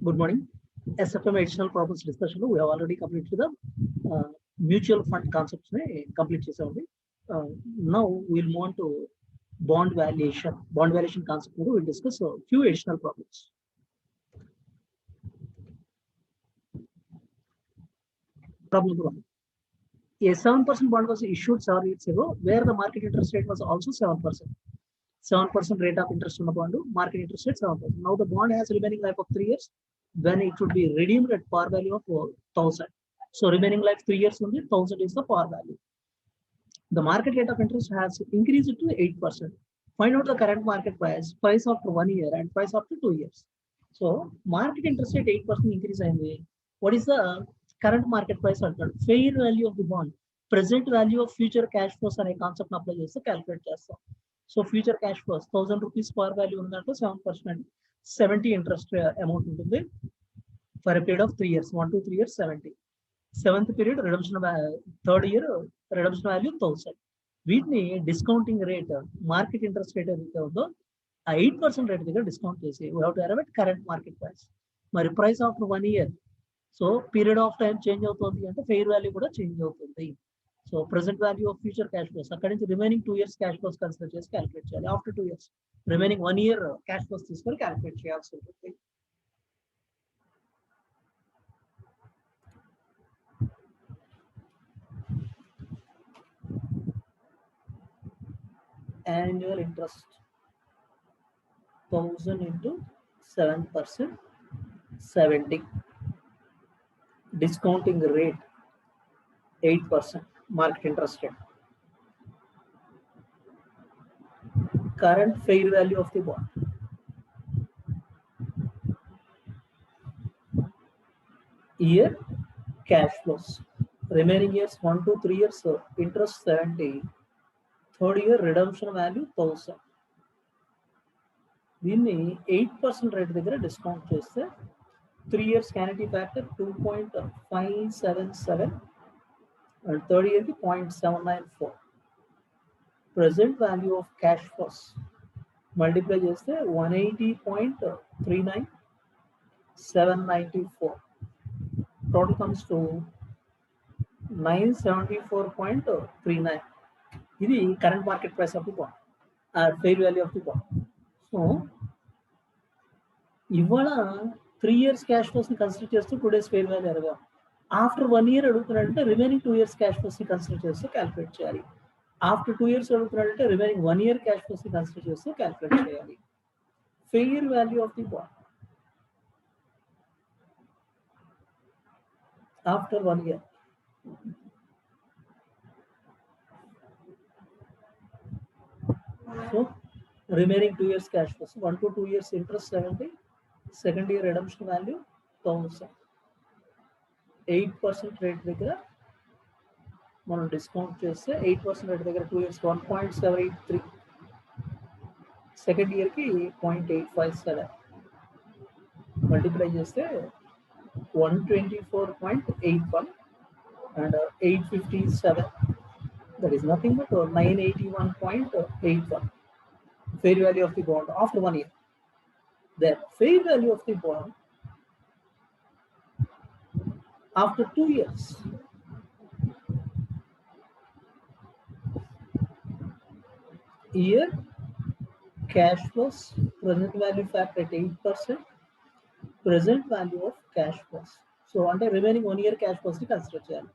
Good morning. SFM additional problems discussion. We have already completed the mutual fund concepts. Complete చేసామండి. Now we'll move on to bond valuation. Bond valuation concept. We'll discuss a few additional problems. Problem 1. A 7% bond was issued 7 years ago, where the market interest rate was also 7%. 7% rate of interest on the bond, market interest rate 7%. Now the bond has remaining life of 3 years, when it should be redeemed at par value of 1000. So remaining life 3 years only, 1000 is the par value. The market rate of interest has increased to 8%. Find out the current market price after 1 year and price after 2 years. So market interest rate 8% increase ayindi. What is the current market price? Fair value of the bond, present value of future cash flows అనే concept apply చేస్తే calculate చేస్తాం. So future cash flows 1000 rupees per value ఉందంటే 7%, 70 interest amount ఉంటుంది for a period of 3 years, 1 to 3 years 70. 7th period redemption, 3rd year redemption value 1000. వీటిని discounting rate, market interest rate ఏదైతే ఉందో ఆ 8% rate దగ్గర discount చేసి we have to arrive at current market price. మరి price after 1 year, so period of time change అవుతుంది అంటే fair value కూడా చేంజ్ అవుతుంది. So present value of future cash flows, అక్కడ నుంచి remaining 2 years cash flows consider చేసి calculate చేయాలి. After 2 years remaining 1 year cash flows తీసుకొని క్యాలిక్యులేట్ చేయాల్సి ఉంటుంది. Annual interest 1000 into 7%, 70. Discounting rate 8%, market interest rate. Current fair value of the bond. Year cash flows. Remaining years 1 to 3 years, so interest 70. 3rd year redemption value 1000. దీన్ని 8% rate దగ్గర discount చేస్తే 3 years annuity factor 2.577 and 3rd year కి 0.794. Present value of cash flows multiply చేస్తే 180.39, 794. Total comes to 974.39. ఇది current market price of the bond, fair value of the bond. So ఇవాళ 3 years cash flows ని consider చేస్తూ 2 days fair value అడగా. After 1 year అడుగుతున్నాడంటే remaining 2 years cash flows ని consider చేస్తూ calculate చేయాలి. ఆఫ్టర్ 2 years అడుగుతున్నాడంటే రిమైనింగ్ 1 year క్యాష్ ఫ్లోస్ ని కన్సిడర్ చేస్తూ క్యాలిక్యులేట్ చేయాలి. Fair value of the bond after 1 year. So remaining 2 years cash flows, 1 to 2 years interest 70, 2nd year redemption value 1000. 8% rate దగ్గర మనం discount చేస్తే 8% rate దగ్గర 2 years 1.783, 2nd year కి 0.857, multiply చేస్తే 124.81 and 857. That is nothing but 981.81 fair value of the bond after 1 year. The fair value of the bond after 2 years. Year cash flows, present value factor at 8%, present value of cash flows. So under remaining 1 year cash flows ni consider cheyali.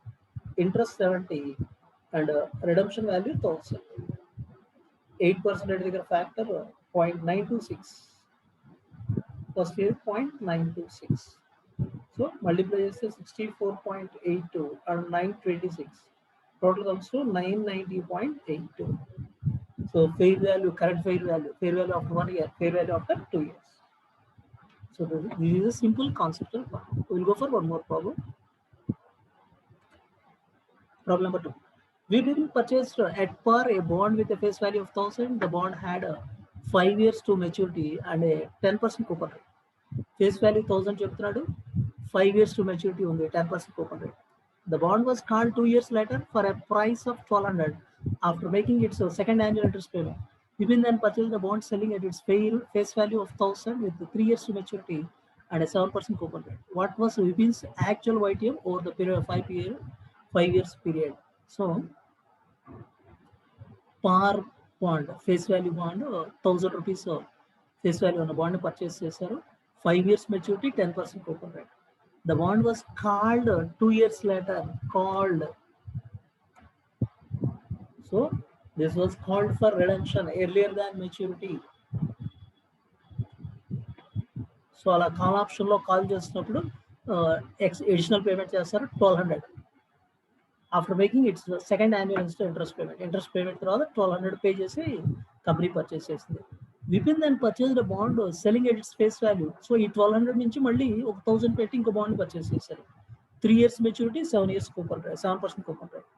Interest 70 and redemption value 1000. 8% rate దగ్గర factor 0.926. First year 0.926. So multiply చేస్తే 64.82 and 926. Total comes to 990.82. So fair value, current fair value after 1 year, fair value after 2 years. So this is a simple conceptual problem. We'll go for one more problem. Problem number 2. We didn't purchase at par a bond with a face value of 1000. The bond had 5 years to maturity and a 10% coupon rate. Face value 1000 చెప్తున్నాడు, 5 years to maturity ఉంది, 10% coupon rate. The bond was called 2 years later for a price of 1200 after making its second annual interest payment. Within then purchased the bond selling at its face value of 1000 with 3 years to maturity and a 7% coupon rate. What was Vipin's actual YTM over the period of 5 years period? So par bond, face value bond, 1000 rupees face value on a bond purchase చేశారు. 5 years maturity, 10% coupon rate. The bond was called 2 years later, called. So this was called for redemption earlier than maturity. So అలా call ఆప్షన్లో call చేసినప్పుడు additional payment చేస్తారు 1200. After making it's second annual interest payment తర్వాత 1200 pay చేసి company purchase చేసింది. విపిన్ దాన్ని purchase bond selling at its face value. So ఈ 1200 నుంచి మళ్ళీ ఒక 1000 పెట్టి ఇంకో బాండ్ పర్చేస్ చేశారు. 3 years maturity, 7 years coupon rate, 7% coupon rate.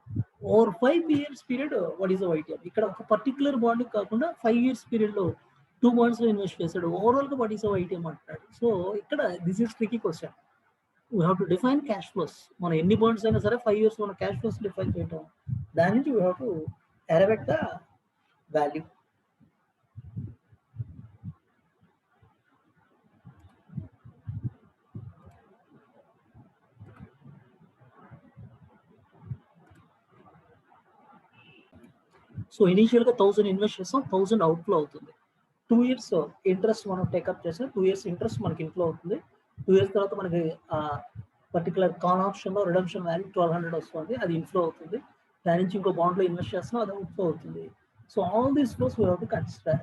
Over 5 years period what is the YTM? ఇక్కడ ఒక పర్టికులర్ బాండ్ కాకుండా 5 years పీరియడ్లో 2 months లో ఇన్వెస్ట్ చేశాడు. ఓవరాల్గా వాట్ ఈస్ ద వైటీఎం అంటున్నాడు. సో ఇక్కడ this is tricky question. We have to define cash flows. మనం ఎన్ని బాండ్స్ అయినా సరే 5 years మన క్యాష్ ఫ్లోస్ డిఫైన్ చేయటం, దాని నుంచి we have to arrive at the value. So ఇనీషియల్గా 1000 ఇన్వెస్ట్ చేస్తాం, 1000 అవుట్ఫ్లో అవుతుంది. 2 years ఇంట్రెస్ట్ మనం టేకప్ చేస్తాం, 2 years ఇంట్రెస్ట్ మనకి ఇన్ఫ్లో అవుతుంది. 2 years తర్వాత మనకి పర్టికులర్ కాల్ ఆప్షన్లో రిడమ్షన్ వాల్యూ 1200 వస్తుంది, అది ఇన్ఫ్లో అవుతుంది. దాని నుంచి ఇంకో బాండ్లో ఇన్వెస్ట్ చేస్తున్నాం, అది అవుట్ఫ్లో అవుతుంది. So all these flows we have to consider.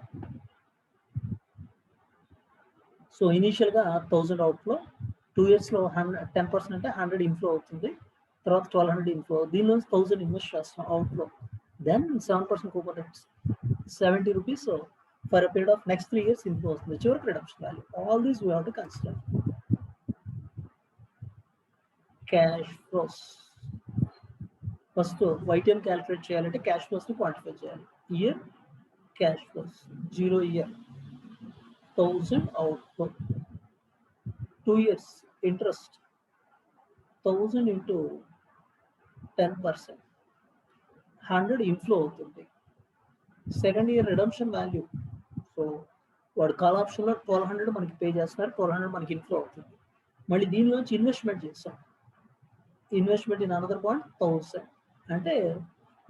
So ఇనీషియల్గా 1000 అవుట్ఫ్లో, 2 yearsలో 10% అంటే 100 ఇన్ఫ్లో అవుతుంది, తర్వాత 1200 ఇన్ఫ్లో, దీనిలో 1000 ఇన్వెస్ట్ చేస్తాం outflow. Then 7% coupon rates, 70 rupees for a period of next 3 years inflow వస్తుంది, చివరికి redemption value. All these we have to consider. Cash flows. First YTM calculate చేయాలంటే క్యాష్ ఫ్లోస్ని క్వాంటిఫై చేయాలి. ఇయర్ క్యాష్ ఫ్లోస్ 0 year 1000 అవుట్ఫ్లో, 2 years interest 1000 into 10%, 100 inflow అవుతుంది. Second year redemption value, so వాడు call ఆప్షన్లో 1200 మనకి పే చేస్తున్నారు, 1200 మనకి ఇన్ఫ్లో అవుతుంది. మళ్ళీ దీనిలోంచి ఇన్వెస్ట్మెంట్ చేస్తాం, ఇన్వెస్ట్మెంట్ ఇన్ అనదర్ బాండ్ 1000, అంటే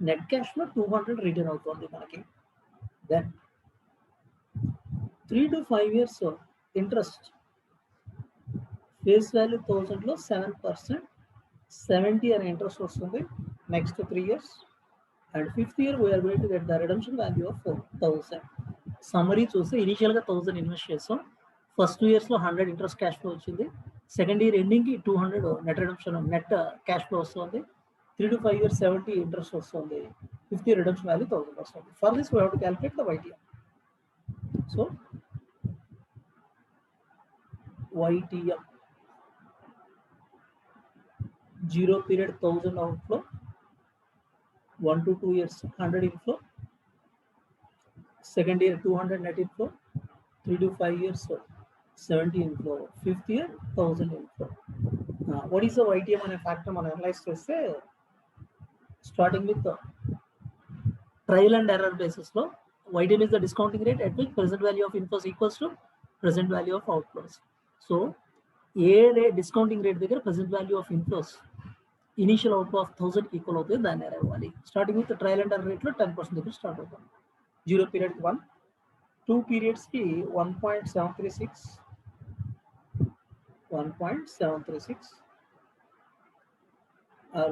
నెట్ క్యాష్లో 200 రిటర్న్ అవుతుంది మనకి. Then 3 to 5 years interest, face value 1000లో 7%, 70 అనే ఇంట్రెస్ట్ వస్తుంది next 3 years. And 5th year we are going to get the redemption value of 1000. Summary చూస్తే ఇనీషియల్గా 1000 ఇన్వెస్ట్ చేస్తాం, ఫస్ట్ 2 yearsలో 100 ఇంట్రెస్ట్ క్యాష్ ఫ్లో వచ్చింది, సెకండ్ ఇయర్ ఎండింగ్కి 200 net redemption net cash flow వస్తుంది, 3 to 5 years 70 ఇంట్రెస్ట్ వస్తుంది, 5th year redemption value 1000 వస్తుంది. For this we have to calculate the YTM. So YTM 0 period 1000 outflow, 1 to 2 years 100 inflow, second year 200 net inflow, 3 to 5 years 70 inflow, 5th year 1000 inflow. What is the YTM అనే factor మనం analyse చేస్తే, starting with trial and error బేసిస్లో YTM is the discounting rate at which present value of inflows equals to present value of outflows. So A discounting rate దగ్గర present value of inflows initial outflow of 1000 equal అవుతుంది, దాన్ని error ఇవ్వాలి. Starting with trial and error రేట్లో 10% దగ్గర start అవుతుంది. 0 period 1, 2 periodsకి 1.736, 1.736.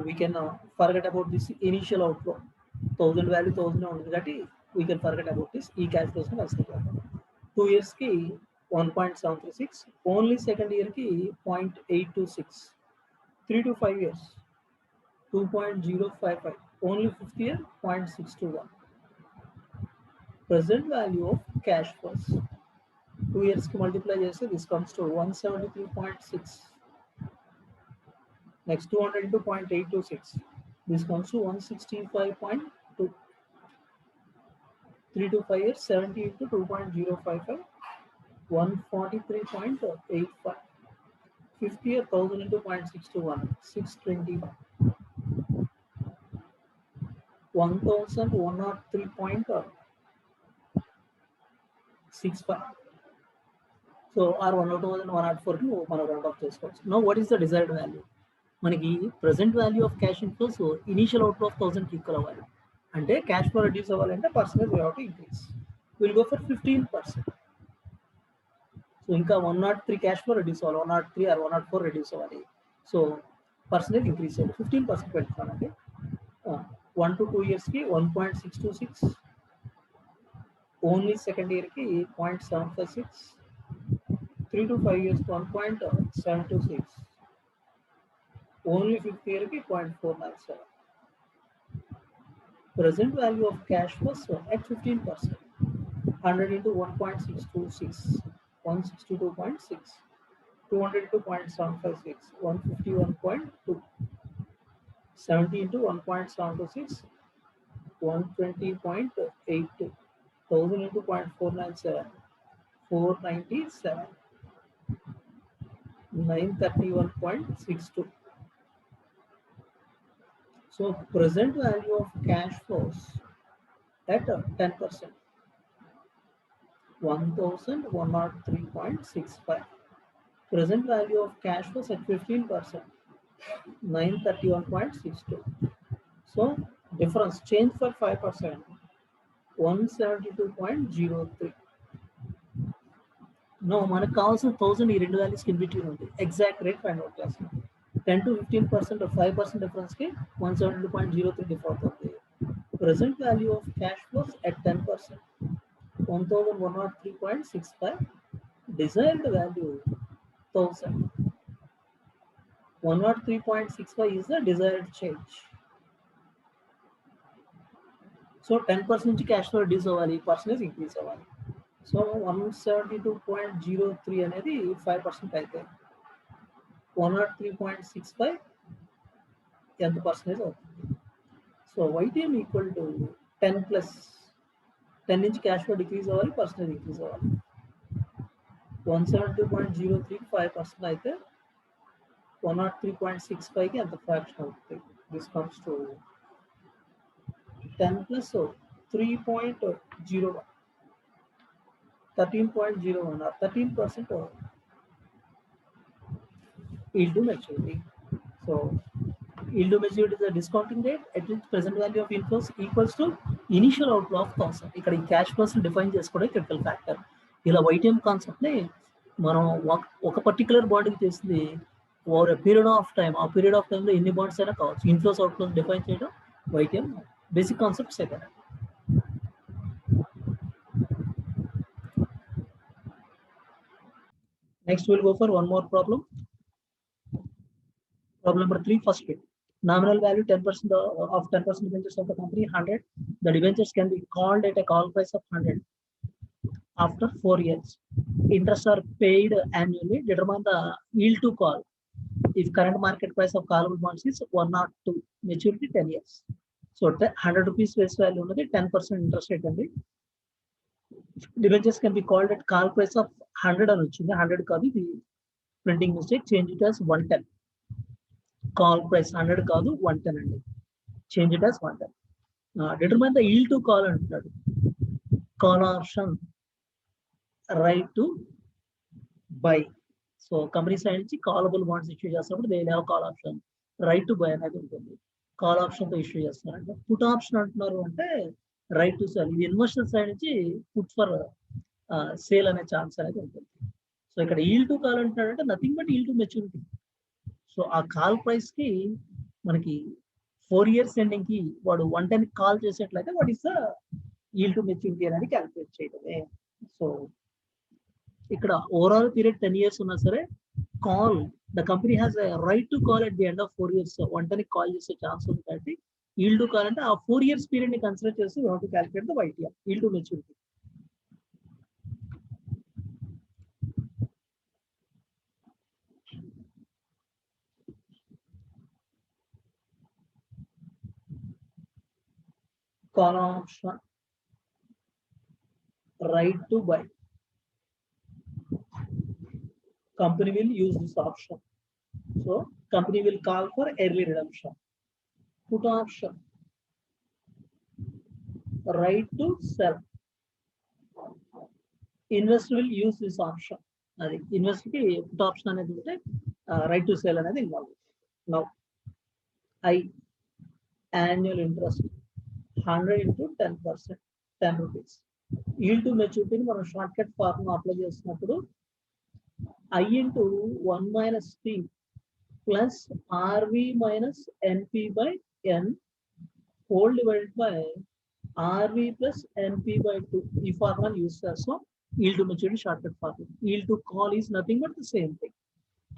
We can forget about this initial outflow. 1000 value 1000 ఉంటుంది కాబట్టి we can forget about this. ఈ క్యాష్ ఫ్లోస్ని కన్సిడర్ చేద్దాం. 2 yearsకి 1.736, ఓన్లీ సెకండ్ ఇయర్కి 0.826, 3 to 5 years 2.055, only 5th year 0.621. Present value of cash flows 2 years ki multiply cheste this comes to 173.6. Next 200 into 0.826, this comes to 165.2. 3 to 5 years 70 into 2.055, 143.85. 5th year 1000 into 0.621, 621. 1103.65. So or 102 104 కి మనం round off చేసుకోవచ్చు. No what is the desired value? మనకి present value of cash inflows initial outflow of 1000 కి equal అవ్వాలి. అంటే cash flow reduce అవ్వాలంటే percentage we have to increase. Will go for 15%. So ఇంకా 103 cash flow reduce అవ్వాలి, 103 or 104 reduce అవ్వాలి. So percentage increase చేయాలి. 15% పెట్టుకోవాలండి. 1 to 2 years కి 1.626, ఓన్లీ సెకండ్ ఇయర్ కి 0.756, 3 to 5 years 1.726, only fifth year కి 0.497. Present value of cash was at 15%. 100 into 1.626, 162.6, 200 into 0.756, 151.2, 70 into 1.726, 120.82, 1000 into 0.497, 497, 931.62. So present value of cash flows at 10%, 1103.65. Present value of cash flows at 15%, 931.62. So difference change for 5%, 172.03. No, మనకు కావాల్సిన 1000 ఈ రెండు values in between ఉంది. Exact rate find out చేస్తాం. 10 to 15% 5% difference కి 172.03 differ అవుతుంది. Present value of cash flows at 10%, 1103.65. Desired value 1000. 103.65 is the desired change. So 10% నుంచి cash flow reduce అవ్వాలి, పర్సెంటేజ్ ఇంక్రీజ్ అవ్వాలి. సో 172.03 అనేది 5% అయితే 103.65 ఎంత పర్సెంటేజ్ అవుతుంది. So YTM equal to 10 plus 10 నుంచి క్యాష్ ఫ్లో డిక్రీజ్ అవ్వాలి, పర్సెంటేజ్ ఇంక్రీజ్ అవ్వాలి. 172.03 5% అయితే 103.65 కి ఎంత ఫ్రాక్షన్ అవుతుంది. This comes to 10 plus 3.01, 13.01 or 13% yield to maturity. So yield to maturity is a discounting rate at which present value of inflows equals to initial outflow of 1000. ఇక్కడ ఈ cash flows define చేసుకోవడం critical factor. ఇలా YTM concept ని మనం ఒక particular బాండ్కి చేసింది over period of time. ఆ period of టైంలో ఎన్ని బాండ్స్ అయినా కావచ్చు. ఇన్ఫ్లోస్ అవుట్ఫ్లోస్ డిఫైన్ చేయడం YTM basic concepts है. Next we'll go for one more problem. Problem number 3, first bit. Nominal value 10% of 10% debentures of the company 100. The debentures can be called at a call price of 100 after 4 years. Interests are paid annually. Determine the yield to call if current market price of callable bonds is 102. Maturity 10 years. So 100 rupees face value ఉన్నది 10% interest rate అండి. Debentures can be called at call price of 100 అని వచ్చింది. 100 కాదు, ఇది printing mistake. Change it as 110. Call price 100 కాదు 110 అండి. Change it as 110. Determine the yield to call అంటున్నాడు. Call option, right to buy. So company side నుంచి callable bonds issue చేస్తున్నప్పుడు they have call option, right to buy అనేది ఉంటుంది. Call option తో issue చేస్తున్నారంటే. Put option అంటున్నారు అంటే right to sell. ఇది ఇన్వెస్టర్ సైడ్ నుంచి పుట్ ఫర్ సేల్ అనే ఛాన్స్ అనేది ఉంటుంది. సో ఇక్కడ yield టు కాల్ అంటున్నాడంటే nothing but yield to maturity. So ఆ కాల్ ప్రైస్ కి మనకి 4 years ఎండింగ్ కి వాడు 110 కాల్ చేసేట్లయితే what is the yield to maturity అనేది క్యాలిక్యులేట్ చేయడమే. సో ఇక్కడ ఓవరాల్ పీరియడ్ 10 years ఉన్నా సరే call the company has a right to call at the end of 4 years. 110 call చేసే ఛాన్స్ ఉంది కాబట్టి yield టు కాల్ అంటే ఆ 4 years పీరియడ్ ని కన్సిడర్ చేసి you have to calculate the YTM, yield to maturity. Call option, right to buy. Company will use this option. So company will call for early redemption. Put option, right to sell. Investor will use this option. అది investor కి put option అనేది ఉంటే right to sale అనేది involve. Now I annual interest 100 into 10%, 10 rupees. Yield to maturity మనం short cut formula apply చేస్తున్నప్పుడు I into 1 minus T plus RV minus NP by N whole divided by RV plus NP by 2. ఈ formula use చేస్తాం yield to maturity short cut formula. Yield to call is nothing but the same thing.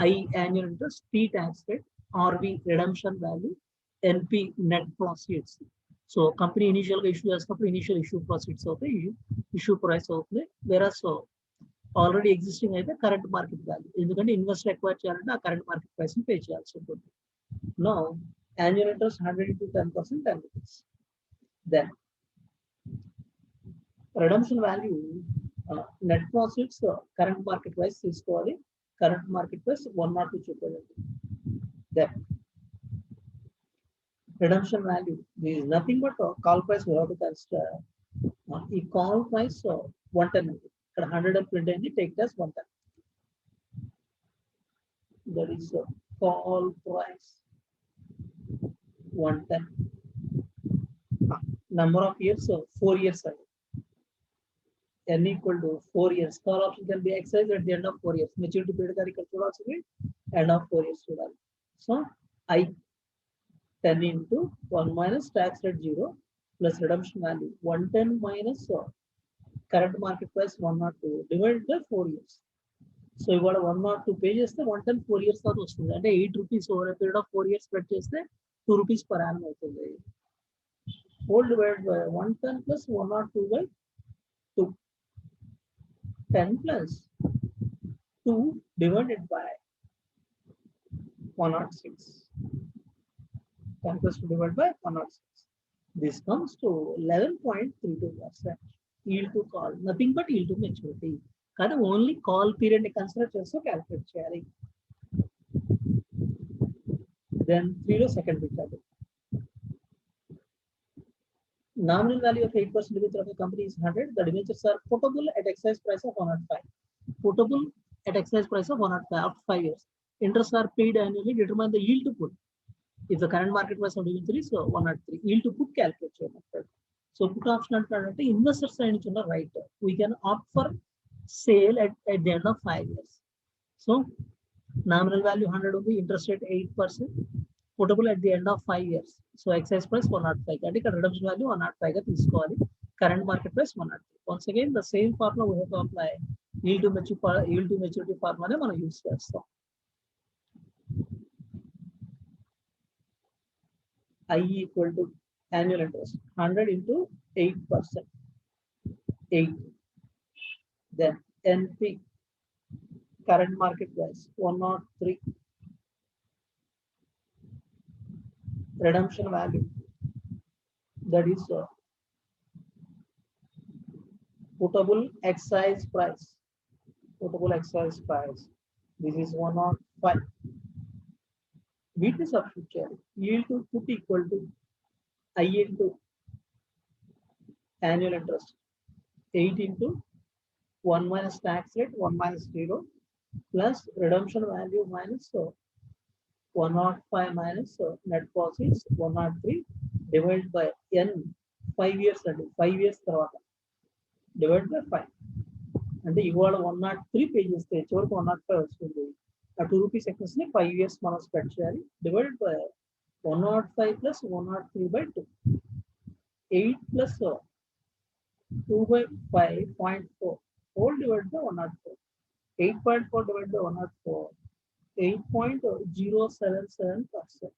I annual interest, T tax rate, RV redemption value, NP net proceeds. So company initial గా issue చేసినప్పుడు initial issue process అవుతాయి, issue price అవుతుంది. వేరే so already existing అయితే current market value, ఎందుకంటే investor acquire చేయాలంటే ఆ current market price ని పే చేయాల్సి ఉంటుంది. No annual interest 100 into 10%, 10 rupees. Then redemption value net profits current market price తీసుకోవాలి, కరెంట్ మార్కెట్ ప్రైస్ 102 చూపాలి. Then redemption value is nothing but call price we have to consider. ఈ call price 110 ఉంది, ఇక్కడ 120 అయింది, take as 110. that is call price 110. number of years 4 years అండి. n equal to 4 years. call option can be exercised at the end of 4 years. maturity period గారు ఇక్కడ చూడాల్సింది end of 4 years చూడాలి. So I 10 into 1 minus tax rate 0 plus redemption value 110 minus current market price 102 divided by 4 years. So you got a 102 pay చేస్తే 110 4 years తర్వాత వస్తుంది, అంటే 8 rupees over a period of 4 years spread చేస్తే 2 rupees per annum అవుతుంది. Whole divided by 110 plus 102 by 2. 10 plus 2 divided by 106. 10 plus 2 divided by 106. This comes to 11.32%. Yield to call, nothing but yield to maturity. Kada only call period ni consider chesto calculate cheyali. Then 3 lo second bit adu. Nominal value of 8% debenture of a company is 100. The debentures are portable at exercise price of 105. Portable at exercise price of 105 after 5 years. Interests are paid annually. Determine the yield to put. If the current market price of debenture is 103, yield to put calculate cheyalante. So put option ante investor side nunchi unna right, we can opt for sale at the end of 5 years. So nominal value 100 will be interest rate 8%, putable at the end of 5 years. So exercise price 105, and redemption value 105 ga తీసుకోవాలి, current market price 103. Once again the same formula we have to apply. yield to maturity formula ne మనం use చేస్తాం. I equal to annual interest 100 into 8%, 8. Then NP current market price 103. Redemption value, that is putable exercise price. This is 105. వీటిని substitute చేయాలి. yield to put equal to I into annual interest 8 into 1 minus tax rate 1 minus 0 plus redemption value minus 105 minus net profits 103 divided by n 5 years అండి, 5 years తర్వాత divided by 5. అంటే ఇవాళ 103 pay చేస్తే చివరికి 105 వస్తుంది. ఆ 2 rupees ఎక్సెస్ ని 5 years మనం స్ప్రెడ్ చేయాలి, divided by 105 plus 103 by 2. 8 plus 2 by 5.4 whole divided by 104. 8.4 divided by 104, 8.077%.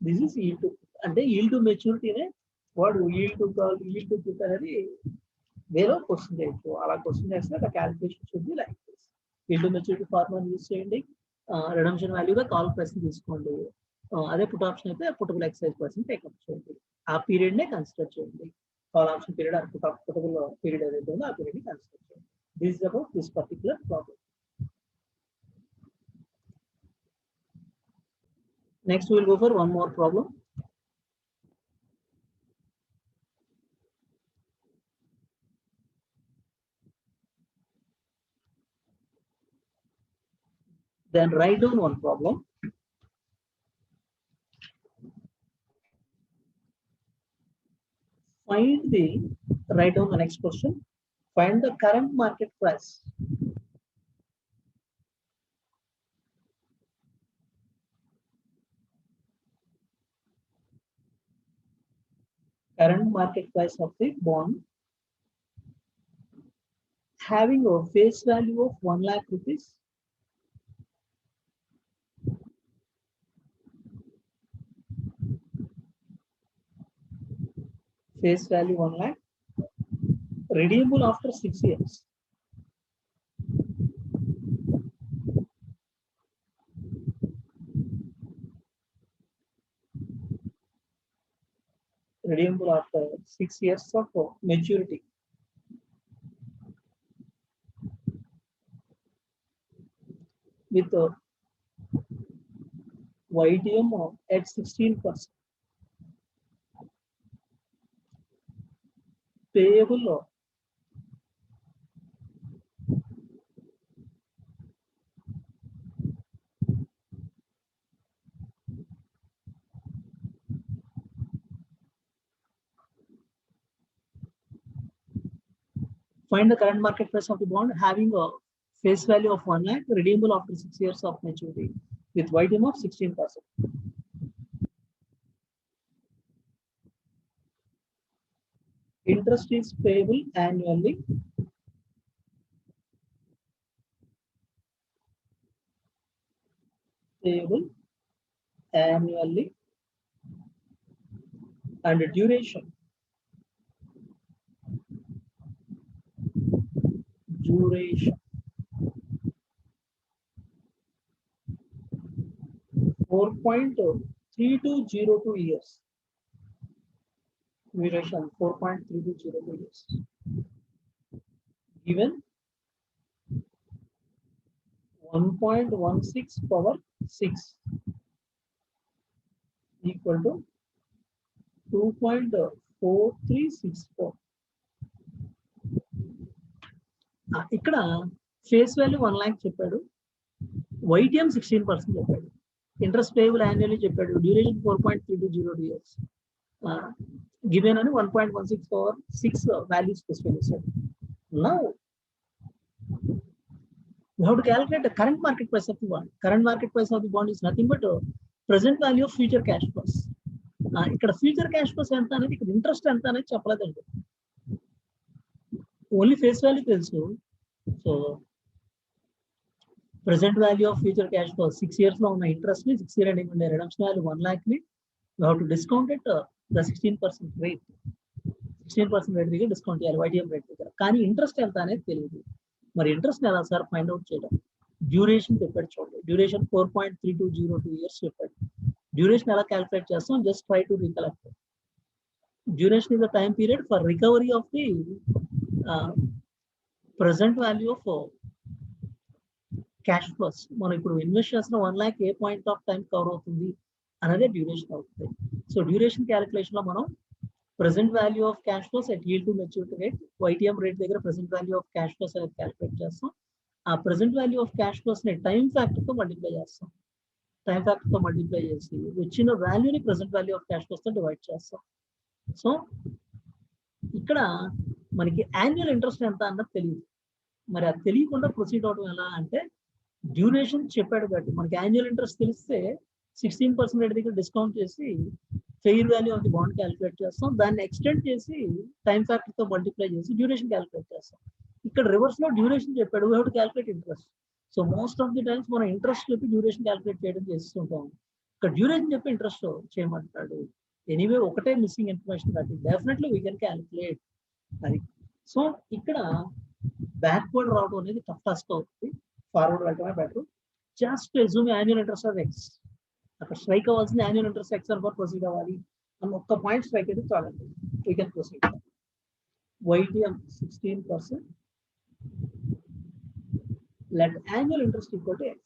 This is yield to, అంటే yield to maturity నే వాడు yield to call, yield to put అనేది వేరే క్వశ్చన్ చేయొచ్చు. అలా క్వశ్చన్ చేస్తే the calculation should be like this. yield to maturity formula use చేయండి, redemption వాల్యూగా call price తీసుకోండి. అదే పుట్ ఆప్షన్ అయితే పుటబుల్ ఎక్సైజ్ ప్రైస్ టేకప్ చేయండి, ఆ పీరియడ్ నే కన్సిడర్ చేయండి. కాల్ ఆప్షన్ పీరియడ్ ఆ పుటబుల్ పీరియడ్ ఏదైతే ఉందో ఆ పీరియడ్ ని కన్సిడర్ చేయండి. This is about this particular problem. Next we will go for one more problem. Then write down one problem. Write down the next question. Find the current market price. Current market price of the bond having a face value of 1 lakh rupees. Face value 1 lakh. Redeemable after 6 years. Redeemable after 6 years of maturity. With a YTM at 16%. Payable find the current market price of the bond having a face value of 1 lakh, redeemable after 6 years of maturity with YTM of 16%. Interest is payable annually. Payable annually. And duration. Duration. 4.3202 years. Duration 4.3202 years. Given 1.16 power 6 equal to 2.4364. ఇక్కడ face value 1 lakh చెప్పాడు, YTM 16% చెప్పాడు, interest payable annually చెప్పాడు, duration 4.3202 years, given అని 1.16 power 6 value specify చేశాడు. Now we have to calculate the current market price of the bond. Current market price of the bond is nothing but present value of future cash flows. ఇక్కడ future cash flows ఎంత అనేది, ఇక్కడ interest ఎంత అనేది చెప్పలేదండి, only face value తెలుసు. So present value of future cash flow 6 years లో ఉన్న ఇంట్రెస్ట్ ని 6 year ఎండింగ్ ఉండే రిడమ్షన్ వాల్యూ 1 lakh ని you have to discount it the 16% rate. 16% rate దగ్గర డిస్కౌంట్ చేయాలి YTM రేట్ దగ్గర. కానీ ఇంట్రెస్ట్ ఎంత అనేది తెలియదు. మరి ఇంట్రెస్ట్ ఎలా సార్ ఫైండ్ అవుట్ చేయడం? డ్యూరేషన్ చెప్పాడు చూడండి, డ్యూరేషన్ 4.3202 years చెప్పాడు. డ్యూరేషన్ ఎలా క్యాలిక్యులేట్ చేస్తాం? Just try to recollect. Duration is the time period for recovery of the present value of cash flows. మనం ఇప్పుడు ఇన్వెస్ట్ చేసిన 1 lakh a point of time cover అవుతుంది అనేది డ్యూరేషన్ అవుతుంది. సో డ్యూరేషన్ క్యాలిక్యులేషన్ లో మనం present value of cash flows at yield to maturity rate, YTM rate దగ్గర present value of cash flows అనేది క్యాలిక్యులేట్ చేస్తాం. ఆ present value of cash flows ని టైం ఫ్యాక్టర్ తో మల్టిప్లై చేస్తాం. టైం ఫ్యాక్టర్ తో మల్టిప్లై చేసి వచ్చిన వాల్యూని present value of cash flows తో డివైడ్ చేస్తాం. సో ఇక్కడ మనకి యాన్యువల్ ఇంట్రెస్ట్ ఎంత అన్నది తెలియదు. మరి అది తెలియకుండా ప్రొసీడ్ అవడం ఎలా అంటే, డ్యూరేషన్ చెప్పాడు కాబట్టి మనకి యాన్యువల్ ఇంట్రెస్ట్ తెలిస్తే 16% రేట్ దగ్గర డిస్కౌంట్ చేసి fair value of the bond calculate చేస్తాం. దాన్ని ఎక్స్టెండ్ చేసి టైం ఫ్యాక్టర్ తో మల్టిప్లై చేసి డ్యూరేషన్ క్యాలిక్యులేట్ చేస్తాం. ఇక్కడ రివర్స్ లో డ్యూరేషన్ చెప్పాడు, we have to calculate interest. So most of the times మనం ఇంట్రెస్ట్ చెప్పి డ్యూరేషన్ క్యాలిక్యులేట్ చేయడం చేస్తుంటాం. ఇక్కడ డ్యూరేషన్ చెప్పి ఇంట్రెస్ట్ చేయమంటాడు. ఎనీవే ఒకటే మిస్సింగ్ ఇన్ఫర్మేషన్ కాబట్టి డెఫినెట్లీ వీ కెన్ క్యాలిక్యులేట్ అది. సో ఇక్కడ బ్యాక్వర్డ్ రావడం అనేది టఫ్ టాస్క్ అవుతుంది, forward వెళ్ళటమే better. Just assume annual interest of X, అక్కడ స్ట్రైక్ అవ్వాల్సింది యాన్యువల్ ఇంట్రెస్ట్ ఎక్స్ అని ప్రొసీడ్ అవ్వాలి అని ఒక్క పాయింట్ స్ట్రైక్ అయితే చాలండి, we can proceed. YTM 16%, let annual interest equal to X.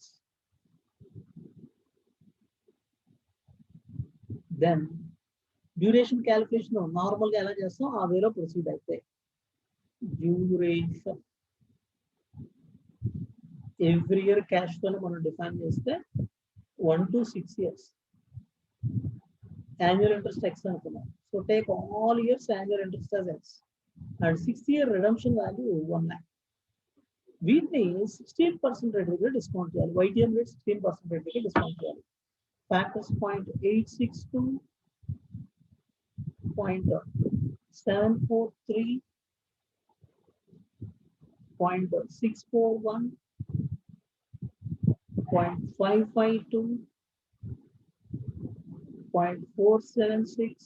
Then duration calculation normal గా ఎలా చేస్తాం ఆ వేలో ప్రొసీడ్ అయితే, duration every year cash flow మనం డిఫైన్ చేస్తే 1 to 6 years annual interest x అనుకున్నాం. So take all years annual interest as x and 6-year redemption value 1 lakh. వీటిని 16% రేట్ దగ్గర డిస్కౌంట్ చేయాలి. YTM రేట్ 16% రేట్ దగ్గర డిస్కౌంట్ చేయాలి. Factors 0.862, 0.743, 0.641, 0.552, 0.476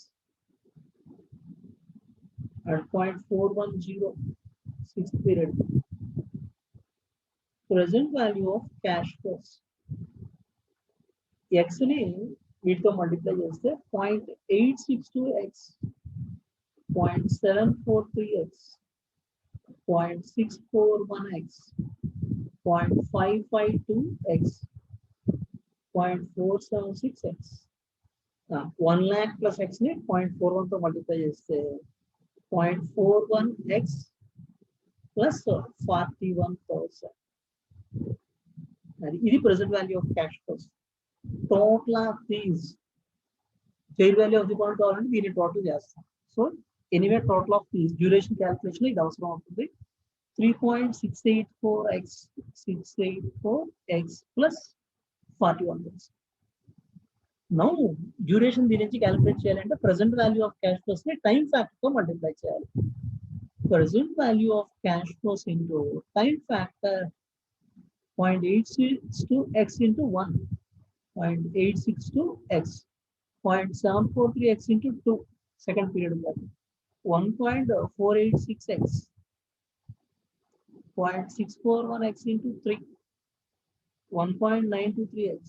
and 0.410 6th period. Present value of cash flows. X ని వీటితో multiply చేస్తే 0.862x, 0.743x, 0.641x, 0.552x, 0.476x. 1 lakh plus x ని 0.41 తో మల్టిప్లై చేస్తే 0.41x plus 41,000. ఇది present value of cash flows. Total of these fair value of the bond కావాలంటే దీన్ని total చేస్తాం. So anyway total of these duration calculation ఇది అవసరం అవుతుంది. 3.684x 684x plus 41. Now duration దీని నుంచి క్యాలిక్యులేట్ చేయాలంటే present value of cash flows ని టైం ఫ్యాక్టర్ తో మల్టిప్లై చేయాలి. Present value of cash flows into time factor 0.862x into 1, 0.862x, 0.743x into 2, second period, 1.486x, 0.641x into 3, 1.923x,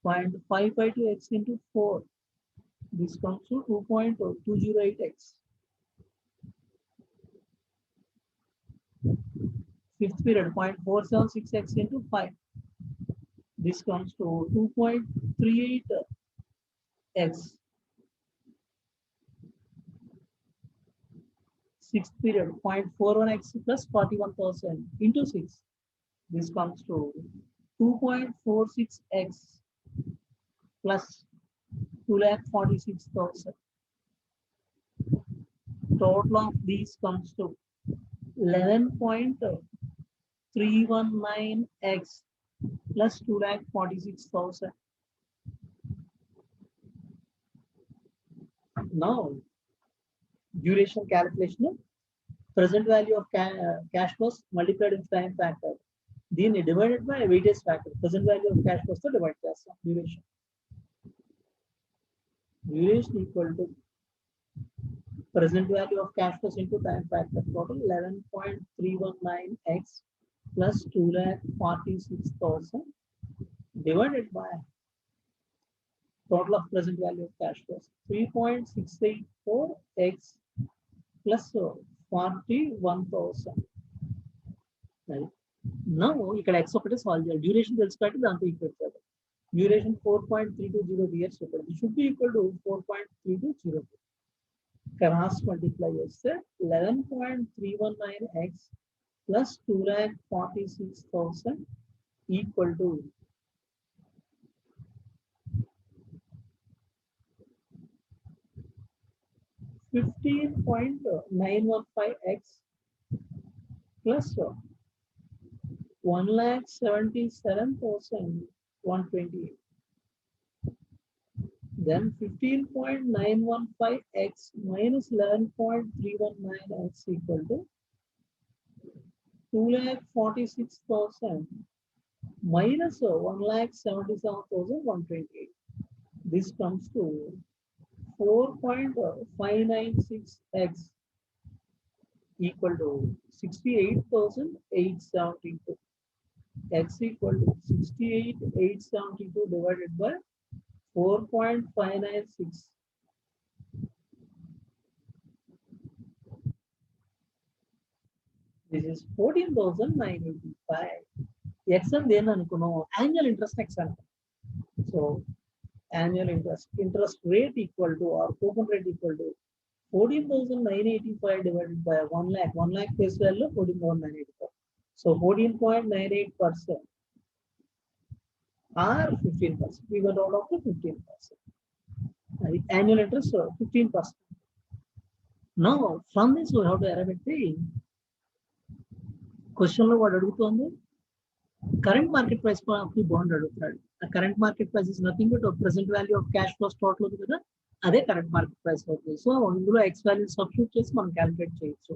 0.552x into 4. This comes to 2.208x. Fifth period, 0.476x into 5. This comes to 2.38x. Sixth period, 0.41x plus 41,000 into 6. This comes to 2.46x plus 2,46,000. Total of these comes to 11.319x plus 2,46,000. Now, duration calculation, present value of cash flows multiplied with time factor. Then divided by weightage factor. Present value of cash flows to divide duration. Duration equal to present value of cash flows into time factor. Total 11.319x plus 2,46,000 divided by total of present value of cash flows 3.684x plus 41,000. Right. Now you can ఒకటి solve చేయాలి. Duration తెలుసుకుంటే దాంతో equate చేయాలి. Duration 4.320 years చెప్పండి. It should be equal to 4.3202. Cross multiply చేస్తే 11.319x plus 2,46,000 equal to 15.915x plus 1,77,128. Then 15.915x minus 11.319x equal to 2,46,000 minus 1,77,128. This comes to 4.596x equal to 68,872. X equal to 68,872 divided by 4.596. This is 14,985. X and then annual interest X. So annual interest rate equal to or coupon rate equal to 14,985 divided by 1 lakh. 1 lakh face value 14,985. So 14.98% or 15%. We went out of the 15%. Annual interest 15%. Now from this we have to arrive at the question లో వాడు అడుగుతోంది current market price of the bond అడుగుతాడు. A current market price is nothing but a present value of cash flows total ఉంది కదా, అదే current market price అవుతుంది. So ఇందులో x value substitute చేసి మనం క్యాలిక్యులేట్ చేయొచ్చు.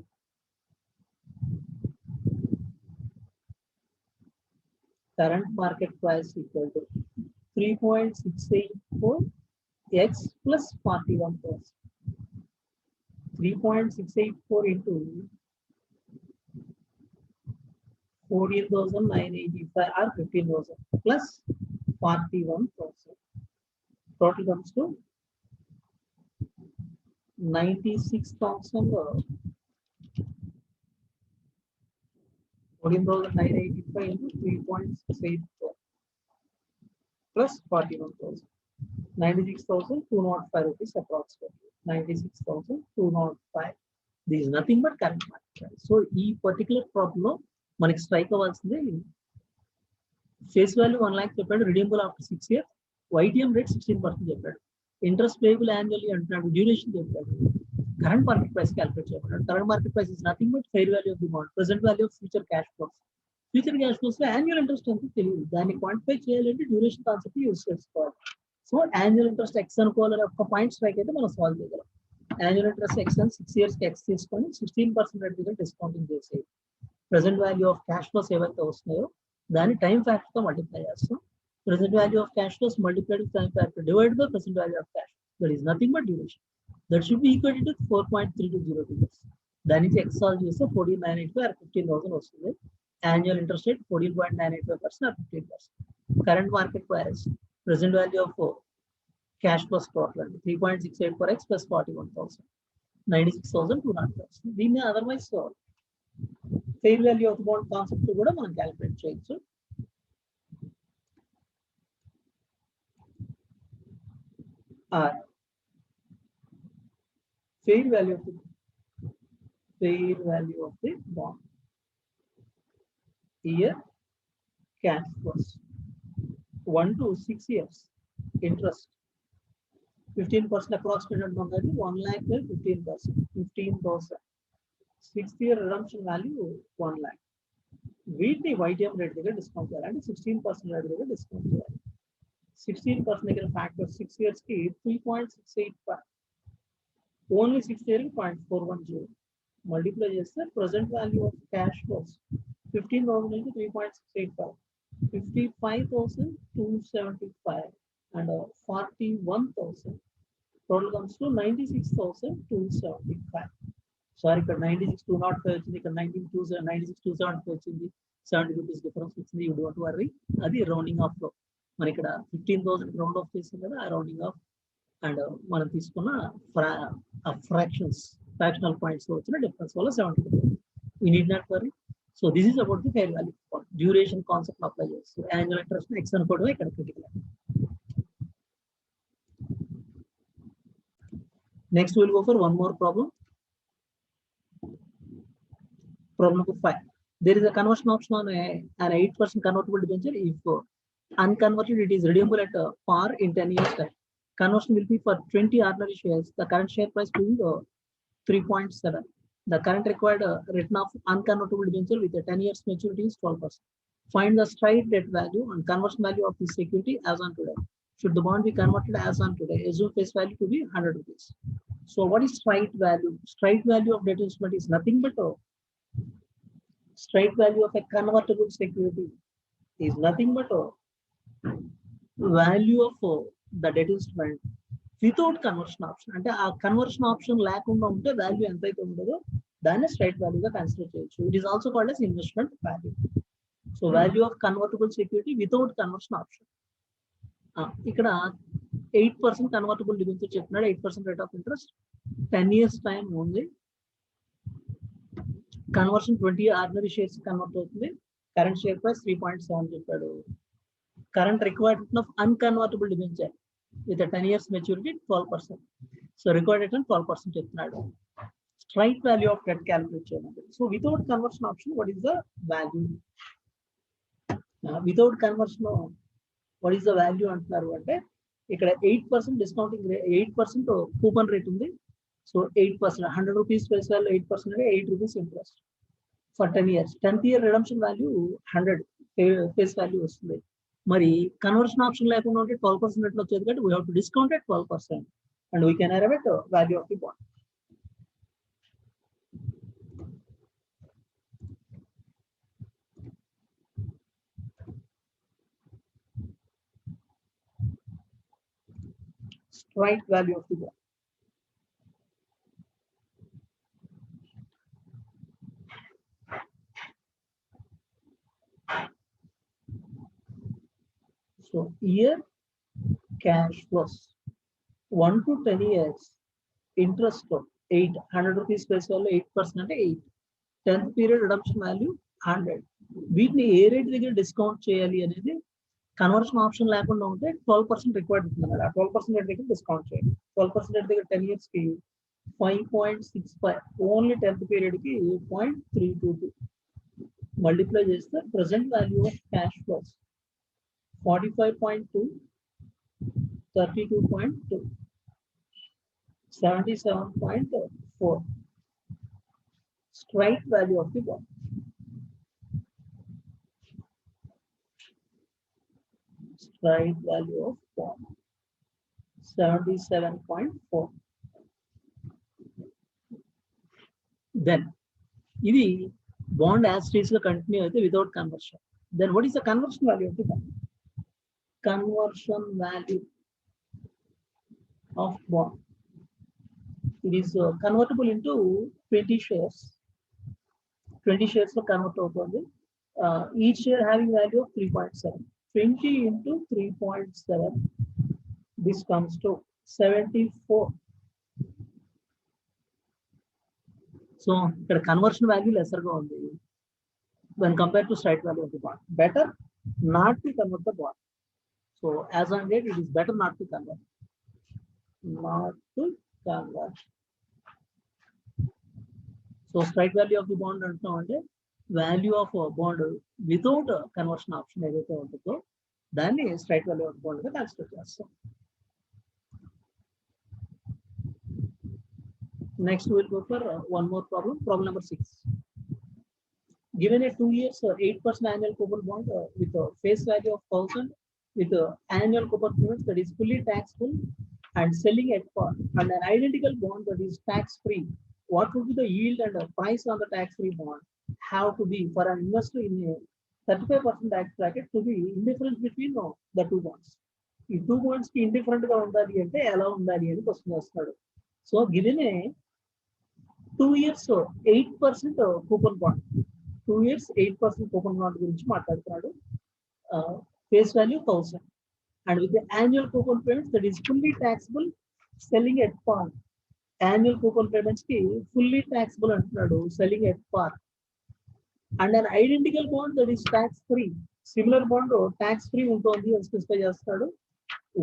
Current market price equal to 3.684 x plus 41%. 3.684 into 14,985 or 15,000 plus 41%. Total comes to 96,000. 14,985 into 3.684 plus 41,000. 96,205 rupees approximately. 96,205. This is nothing but current market price. So, this particular problem, మనకి strike అవ్వాల్సింది face value 1 lakh చెప్పాడు, redeemable after 6 years, YTM rate 16% చెప్పాడు, interest payable annually అంటున్నాడు, duration చెప్పాడు, current market price calculate చెప్పాడు. Current market price is nothing but fair value of the bond, present value of future cash flows. Future cash flows లో annual interest ఎంత తెలియదు, దాన్ని quantify చేయాలంటే duration concept use చేసుకోవాలి. So annual interest X అనుకోవాలని ఒక point strike అయితే మనం solve చేయగలం. యాన్యువల్ ఇంట్రెస్ట్ ఎక్స్ అని 6 years కి ఎక్స్ తీసుకొని 16% రేట్ దగ్గర డిస్కౌంటింగ్ చేసేది. Present value of cash flows ఏవైతే వస్తున్నాయో దాన్ని టైం ఫ్యాక్టర్ తో మల్టిప్లై చేస్తాం. Present value of cash flows multiplied with time factor divide by present value of cash, that is nothing but duration. That should be equal to 4.3202 years. దాని నుంచి X solve చేస్తే 14,985 or 15,000 వస్తుంది. Annual interest rate 14.985% or 15%. Current market price present value of cash flows total అంటే 3.684x plus 41,000, 96,200. దీన్ని otherwise fair value of bond concept కూడా మనం calculate చేయొచ్చు. Fair value of the bond year cash flows 1 to 6 years interest 15% approximate ఉంటుంది. 1 lakh 15%, 15,000. 6th year redemption value 1 lakh. వీటిని YTM rate దగ్గర discount చేయాలి, అంటే 16% రేట్ దగ్గర డిస్కౌంట్ చేయాలి. 16% దగ్గర ఫ్యాక్టర్ 6 years కి 3.685, ఓన్లీ 6th year కి 0.410. మల్టిప్లై చేస్తే present value of cash flows 15,000 into 3.685, 55,275 and 41,000. Total comes to 96,275. Sorry, ఇక్కడ 96,205 వచ్చింది, ఇక్కడ 96,275 వచ్చింది, 70 రూపీస్ డిఫరెన్స్ వచ్చింది. యూ డోంట్ వర్రీ, అది రౌండింగ్ ఆఫ్ లో మన ఇక్కడ 15,000 రౌండ్ ఆఫ్ చేసింది కదా, ఆ రౌండింగ్ ఆఫ్ అండ్ మనం తీసుకున్న ఫ్రాక్షనల్ పాయింట్స్ లో వచ్చిన డిఫరెన్స్ వల్ల 70 rupees. We need not worry. So this is about the fair value duration concept apply చేస్తూ యాన్యువల్ ఇంట్రెస్ట్ ఎక్స్ అనుకోవడం ఇక్కడ critical. Next we'll go for one more problem. Problem number 5. There is a conversion option on an 8% convertible debenture. If unconverted, it is redeemable at par in 10 years time. Conversion will be for 20 ordinary shares. The current share price being 3.7. The current required return of unconvertible debenture with a 10 years maturity is 12%. Find the straight debt value and conversion value of this security as on today. Should the bond be converted as on today, assume face value to be 100 rupees. So what is straight value? Straight value of debt instrument is nothing but straight value of a convertible security is nothing but value of the debt instrument without conversion option. అంటే ఆ conversion option లేకుండా ఉంటే value ఎంతైతే ఉంటుందో దాన్ని straight వాల్యూగా consider చేయొచ్చు. It is also called as investment value. So value of convertible security without conversion option. ఇక్కడ 8% కన్వర్టబుల్ డిబెంచర్ చెప్తున్నాడు, 8% rate of interest, 10 years time ఉంది. కన్వర్షన్ 20 ఆర్డినరీ షేర్స్ కన్వర్ట్ అవుతుంది. కరెంట్ షేర్ ప్రైస్ 3.7 చెప్పాడు. Current required return of unconvertible debenture with 10 years maturity 12%. So required return 12% చెప్తున్నాడు. straight value of debt calculate. So without conversion option, what is the value? Without conversion, what is the value అంటున్నారు అంటే ఇక్కడ 8% discounting 8% coupon rate ఉంది. So 8% 100 rupees face value 8% అంటే 8 rupees interest for 10 years. 10th year redemption value 100 face value వస్తుంది. మరి conversion option లేకుండా ఉంటే 12% రేట్లో వచ్చేది కాబట్టి we have to discount at 12% and we can arrive at value of the bond. Straight value of the bond. So year cash flows 1 to 10 years interest of 800 rupees face value 8% అంటే 8. 10th period redemption value 100. వీటిని ఏ rate దగ్గర discount చేయాలి అనేది conversion option లేకుండా ఉంటే 12% required ఉంటుంది. ఆ 12% rate దగ్గర డిస్కౌంట్ చేయాలి. 12% రేట్ దగ్గర 10 years కి 5.65, ఓన్లీ 10th పీరియడ్ కి 8.322 మల్టిప్లై చేస్తే present value of cash flows 45.2, 32.2, 77.4. Straight value of the bond. Straight value of bond 77.4. Then ఇది bond as is గా కంటిన్యూ అయితే without conversion. Then what is the conversion value of the bond? Conversion value of bond. It is convertible into 20 shares. 20 shares లో convert అవుతుంది. Each share having value of 3.7. 20 into 3.7. This comes to 74. So ఇక్కడ conversion value lesser గా ఉంది when compared to straight value of the bond. Better not to convert the bond. So as on date, it is better not to convert. Not to convert. So straight value of the bond అంటున్నాం అంటే value of bond without conversion option ఏదైతే ఉంటుందో దాన్ని straight value of bond గా consider చేస్తాం. Next we'll go for one more problem. Problem number 6. Given a 2 years 8% annual coupon bond with a face value of 1,000 with annual coupon payments that is fully taxable and selling at par, and an identical bond that is tax free, what would be the yield and price on the tax free bond have to be for an investor in a 35% tax bracket to be indifference between the two bonds? ఈ 2 bonds కి indifferent గా ఉండాలి అంటే ఎలా ఉండాలి అని question వస్తాడు. So given a 2 years 8% coupon bond, 2 years 8% coupon bond గురించి మాట్లాడుతున్నాడు. Face value 1,000 and with the annual coupon payments that is fully taxable, selling at par. Annual coupon payments ki fully taxable antunnadu, selling at par. And an identical bond that is tax free, similar bond tax free untondi అని specify చేస్తాడు.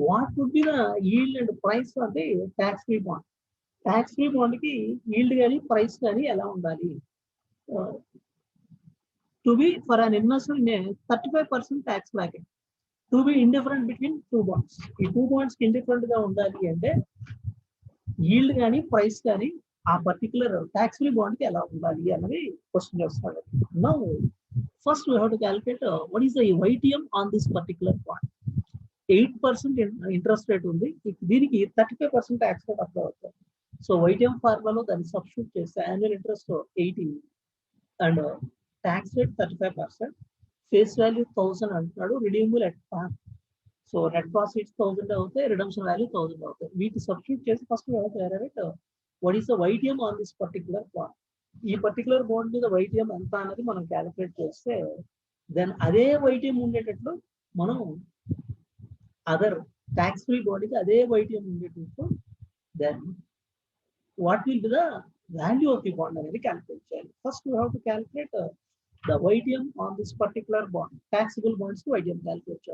What would be the yield and price on the tax free bond? Tax free bond ki yield gaani price gaani ela undali to be for an investor in a 35% tax bracket. To be indifferent between 2 bonds. ఈ 2 bonds కి indifferent గా ఉండాలి అంటే yield కానీ price కానీ ఆ particular tax free bond కి ఎలా ఉండాలి అన్నది క్వశ్చన్ చేస్తాడు. Now first we have to calculate what is the YTM on this particular bond. 8% interest rate ఉంది, దీనికి 35% ట్యాక్స్ రేట్ అప్లై అవుతుంది. సో YTM ఫార్ములాలో దాన్ని సబ్స్టిట్యూట్ చేస్తే annual interest 80 and tax rate 35%, face value 1,000 అంటున్నాడు, రిడీమబుల్ ఎట్ పార్. So net profits 1,000 అవుతాయి, redemption value 1,000 అవుతాయి. వీటి సబ్స్టిట్యూట్ చేసి first what is the YTM on this particular bond. ఈ పర్టికులర్ బాండ్ మీద YTM ఎంత అనేది మనం క్యాలిక్యులేట్ చేస్తే దెన్ అదే YTM ఉండేటట్లు మనం అదర్ ట్యాక్స్ ఫ్రీ బాడీకి అదే YTM ఉండేటట్లు then what will be the value of the bond అనేది క్యాలిక్యులేట్ చేయాలి. First we have to calculate the YTM on this particular bond. Taxable bonds to YTM calculate.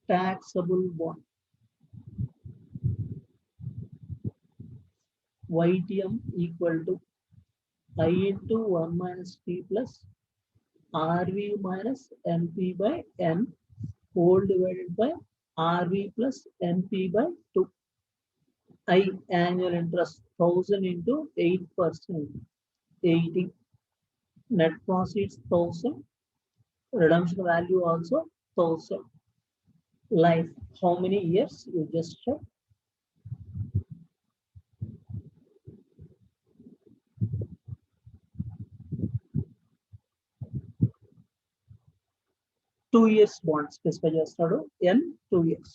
Taxable bond. YTM equal to I into 1 minus T plus RV minus NP by N whole divided by RV plus NP by 2. I annual interest 1000 into 8%, 80. Net proceeds 1000. Redemption value also 1000. Life, how many years? You just check. 2 years bond specify చేస్తాడు n 2 years.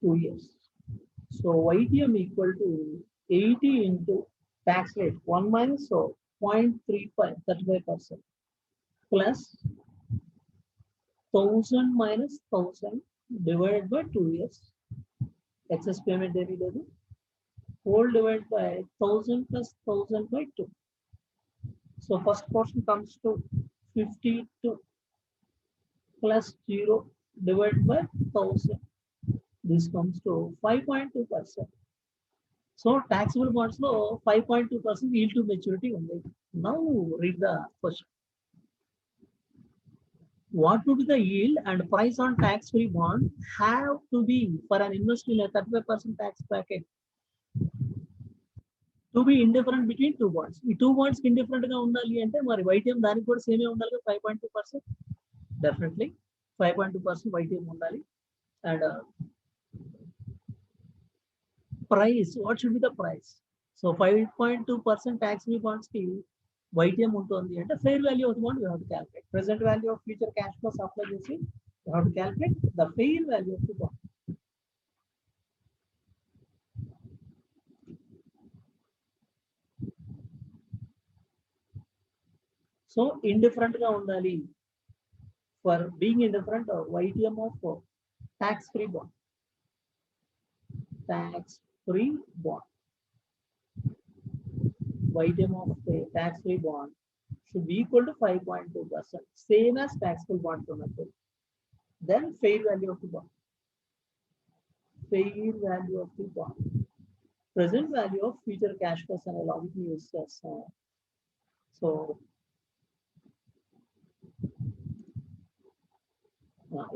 2 years. So YTM equal to 80 into tax rate 1 minus so 0.35 35% plus 1000 minus 1000 divided by 2 years. Excess payment any level whole divided by 1000 plus 1000 by 2. So first portion comes to 52 plus 0 divided by 1000. This comes to 5.2%. So taxable bonds lo 5.2% yield to maturity only. Now read the question. What would be the yield and price on tax-free bond have to be for an investor in a 35% tax bracket to be indifferent between two bonds? ఈ two bonds indifferent గా ఉండాలి అంటే మరి YTM దానికి కూడా same ఉండాలి 5.2%. Definitely 5.2% YTM ఉండాలి. And price, what should be the price? So 5.2% tax-free bonds ki YTM ఉంటుంది అంటే fair value of the bond we have to calculate. Present value of future cash flows apply చేసి we have to calculate the fair value of the bond. So indifferent గా ఉండాలి. For being indifferent, YTM of tax-free bond. Tax-free bond. YTM of the tax-free bond should be equal to 5.2%, same as taxable bond method. Then fair value of the bond. Fair value of the bond. Present value of future cash flows and logic use. So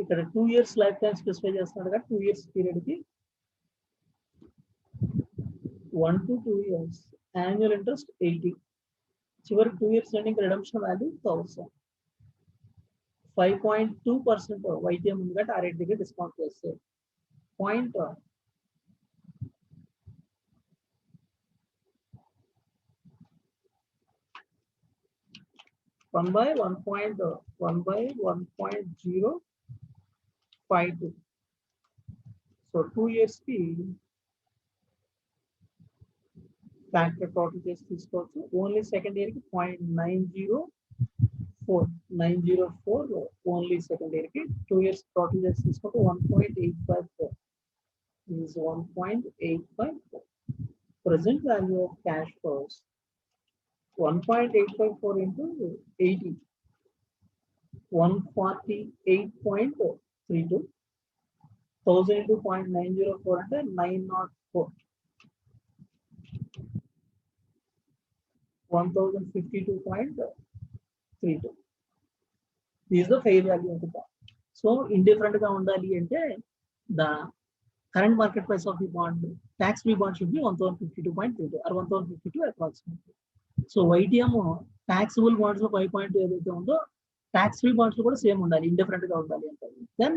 ఇక్కడ 2 years life time specify చేస్తున్నాడు కదా 2 years period కి 1 to 2 years annual interest 80. చివరికి 2 years ending redemption value 1000. 5.2% YTM ఉంది కాబట్టి ఆ rate దగ్గర discount చేస్తే point 1/1.052. So 2 years ki factor total చేసి తీసుకోవచ్చు. Only second year ki 0.904 only second year ki 2 years total చేసి తీసుకుంటే 1.854 is 1.854. Present value of cash flows 1.854 into 80, 148.32. 1000 into 0.904 అంటే 904. 1052.32. This is the fair value of the bond. So indifferent గా ఉండాలి అంటే the current market price of the bond, tax-free bond should be 1152.32 or 1152 approximately. So YTM taxable bonds లో 5.2 ఏదైతే ఉందో tax-free bonds లో కూడా same ఉండాలి, indifferent గా ఉండాలి అంటే then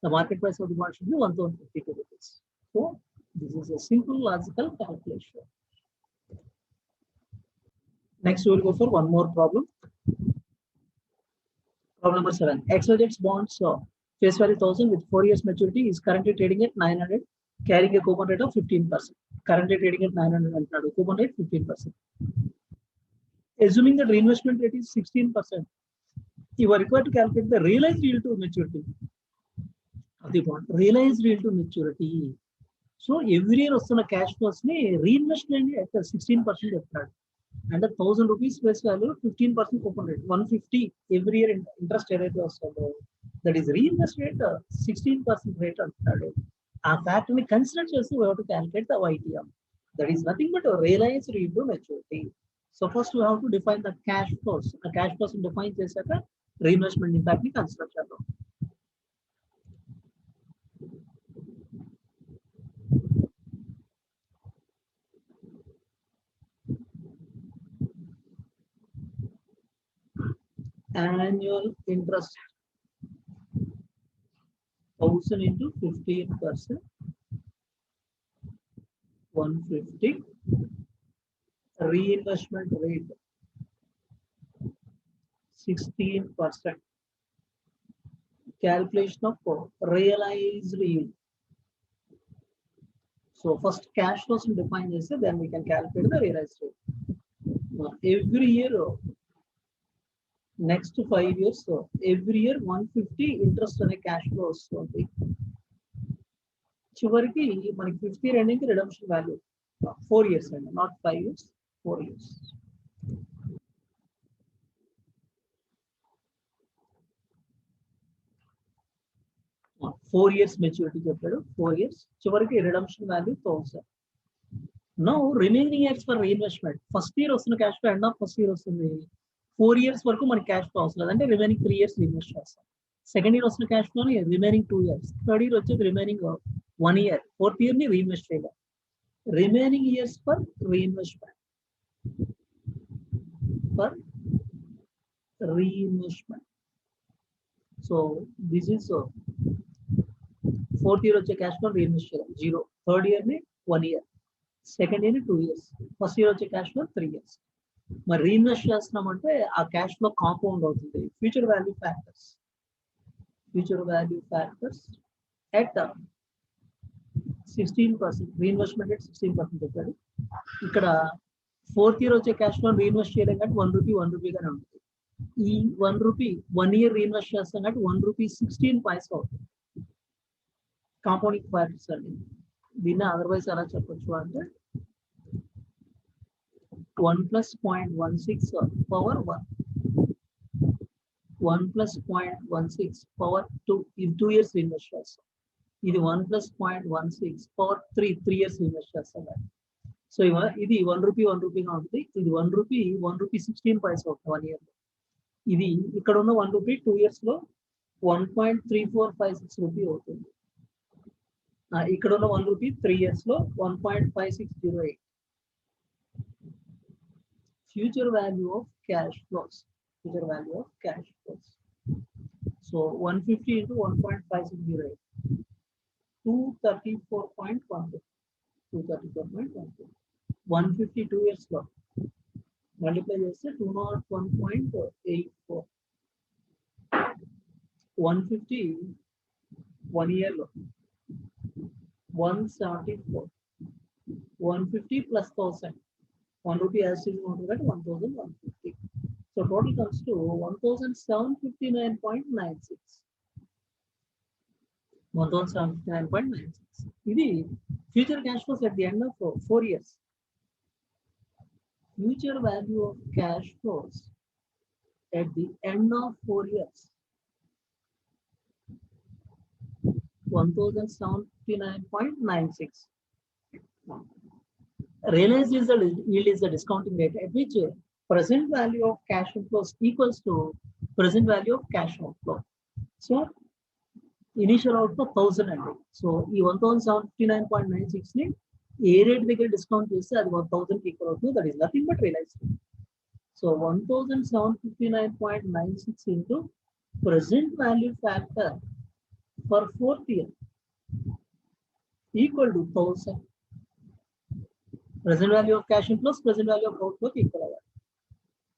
the market price of the bond should be 1152 rupees. So this is a simple logical calculation. Next we will go for one more problem. Problem number 7. XYZ bonds face value 1000 with 4 years maturity is currently trading at 900, carrying a coupon rate of 15%. Currently trading at 900 and coupon rate 15%. Assuming that reinvestment rate is 16%, you are required to calculate the realized yield to maturity of the bond. Realized yield to maturity. So every year వస్తున్న cash flows ని reinvestment at 16% చెప్తాడు. And 1000 rupees face value 15% coupon rate 150 every year interest rate was that is reinvest rate 16% rate అంటాడు. ఆ fact ని consider చేస్తూ we have to calculate the YTM. That is nothing but a realized into maturity. So first we have to define the cash flows. A cash flows define చేశాక reinvestment impact ని consider చేద్దాం. Annual interest 1000 into 15%, 150. Reinvestment rate 16%. Calculation of realized yield. So first cash flows define this, then we can calculate the realized rate. Every year, next 5 years, so every year 150 interest on a cash flows. చివరికి మనకి 50 running redemption value 4 years అండి, not 5 years, 4 years. Four years maturity చెప్పాడు, 4 years, చివరికి redemption value 1000. Now remaining years for reinvestment, first year వస్తున్న cash flow end of first year వస్తుంది, 4 years వరకు మనకి cash flow అవసరం లేదు, అంటే రిమైనింగ్ 3 years ఇన్వెస్ట్ చేస్తాం. సెకండ్ ఇయర్ వస్తున్న క్యాష్ ఫ్లోని రిమైనింగ్ 2 years, థర్డ్ ఇయర్ వచ్చేది రిమైనింగ్ 1 year, ఫోర్త్ ఇయర్ ని రీఇన్వెస్ట్ చేయాలి. Remaining years for reinvestment, for reinvestment. So this is fourth year వచ్చే క్యాష్ ఫ్లో రీఇన్వెస్ట్ చేయాలి 0, థర్డ్ ఇయర్ ని 1 year, second year ని 2 years, first year వచ్చే cash flow 3 years. మరి reinvest చేస్తున్నామంటే ఆ క్యాష్ ఫ్లో కాంపౌండ్ అవుతుంది. Future value factors, future value factors at 16%, reinvestment rate 16% చెప్పాడు. ఇక్కడ ఫోర్త్ ఇయర్ వచ్చే క్యాష్ ఫ్లో రీఇన్వెస్ట్ చేయడం కాబట్టి 1 రూపీ 1 రూపీగానే ఉంటుంది. ఈ 1 రూపీ 1 year రీఇన్వెస్ట్ చేస్తాం కాబట్టి 1 రూపీ 16 పైసా అవుతుంది. కాంపౌండింగ్ ఫ్యాక్టర్స్ అండి. దీన్ని అదర్వైజ్ ఎలా చెప్పొచ్చు అంటే 1 + 0.16 పవర్ 1, 1 + 0.16 పవర్ 2, ఇది 2 years రీఇన్వెస్ట్ చేస్తాం. ఇది 1 + 0.16 పవర్ 3 years రీఇన్వెస్ట్ చేస్తాం. సో ఇది 1 రూపీ 1 రూపీగా ఉంటుంది. ఇది 1 రూపీ 16 పైసా అవుతుంది 1 year. ఇది ఇక్కడ ఉన్న 1 రూపీ 2 years లో 1.3456 రూపీ అవుతుంది. ఇక్కడ ఉన్న 1 రూపీ 3 years లో 1.5608. Future value of cash flows, future value of cash flows. So 150 into 1.5608, 234.12, 150 2 years లో మల్టిప్లై చేస్తే 201.84, 150 1 year లో 174, 150 plus 1000, 1 rupee as is going to get 1150. So total comes to 1759.96, 1759.96. ఇది future cash flows at the end of 4 years. Future value of cash flows at the end of 4 years, 1079.96. Realized yield is the discounting rate at which present value of cash inflows equals to present value of cash outflow. So initial outflow 1000 అండి. So ఈ 1079.96 ని ఏ rate దగ్గర discount చేస్తే అది 1000 కి equal అవుతుంది. That is nothing but realised. So 1759.96 into present value factor for fourth year equal to 1000. Present value of cash inflows, present value of outflow equal avar.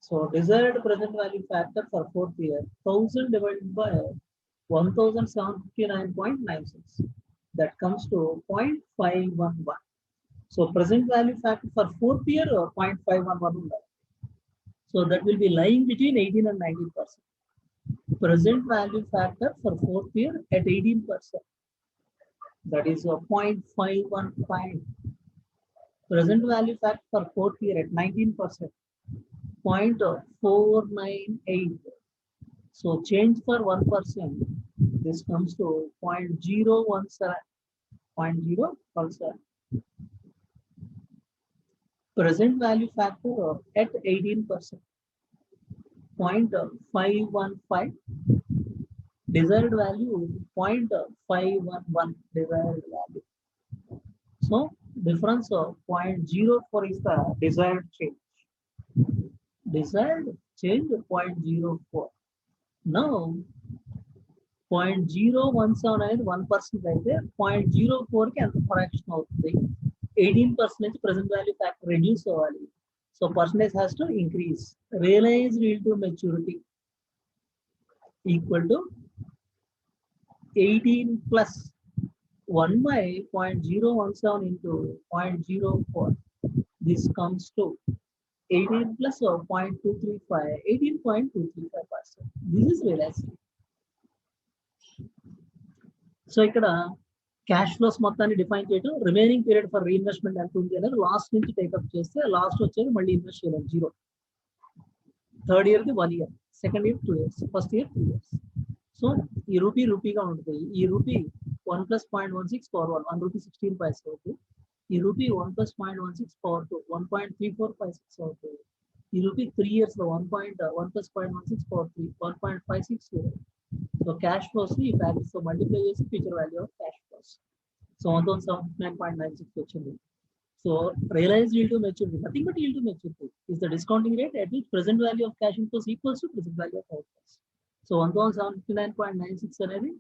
So desired present value factor for fourth year 1000 divided by 1759.96, that comes to 0.511. So present value factor for fourth year 0.511. So that will be lying between 18 and 19%. Present value factor for fourth year at 18%, that is 0.515. Present value factor for fourth year at 19%, 0.498. So change for 1%, this comes to 0.017. 0.0 also. Present value factor at 18%, 0.515. Desired value 0.511 desired value. So difference of 0.04 is the desired change. Desired change 0.04. Now 0.017 అనేది 1% అయితే 0.04 కి ఎంత fraction అవుతుంది? 18% నుంచి present value factor reduce అవ్వాలి. So percentage has to increase. Realized yield to maturity equal to 18 plus 1 by 0.017 into 0.04. This comes to 18 plus 0.235, 18.235%. This is realized. So ఇక్కడ cash flows మొత్తాన్ని define చేయడం, రిమైనింగ్ పీరియడ్ ఫర్ రీఇన్వెస్ట్మెంట్ ఎంత ఉంది అనేది last నుంచి take up చేస్తే last వచ్చేది మళ్ళీ ఇన్వెస్ట్ చేయాలి 0. థర్డ్ ఇయర్కి 1 year, second year 2 years, first year 3 years. So ఈ రూపీగా ఉంటుంది. ఈ rupee 1 plus 0.16 power 1 rupee 16 paise అవుతుంది. ఈ రూపీ 1 plus 0.16 power 2 1.3456 అవుతుంది. ఈ రూపీ 3 years లో 1 plus 0.16 power 3 1.56. So cash flows ఈ values తో multiply చేసి future value of cash flows. So 1079.96 వచ్చింది. So realized yield to maturity, nothing but yield to maturity is the discounting rate at which present value of cash inflows equals to present value of outflows. So 1079.96 అనేది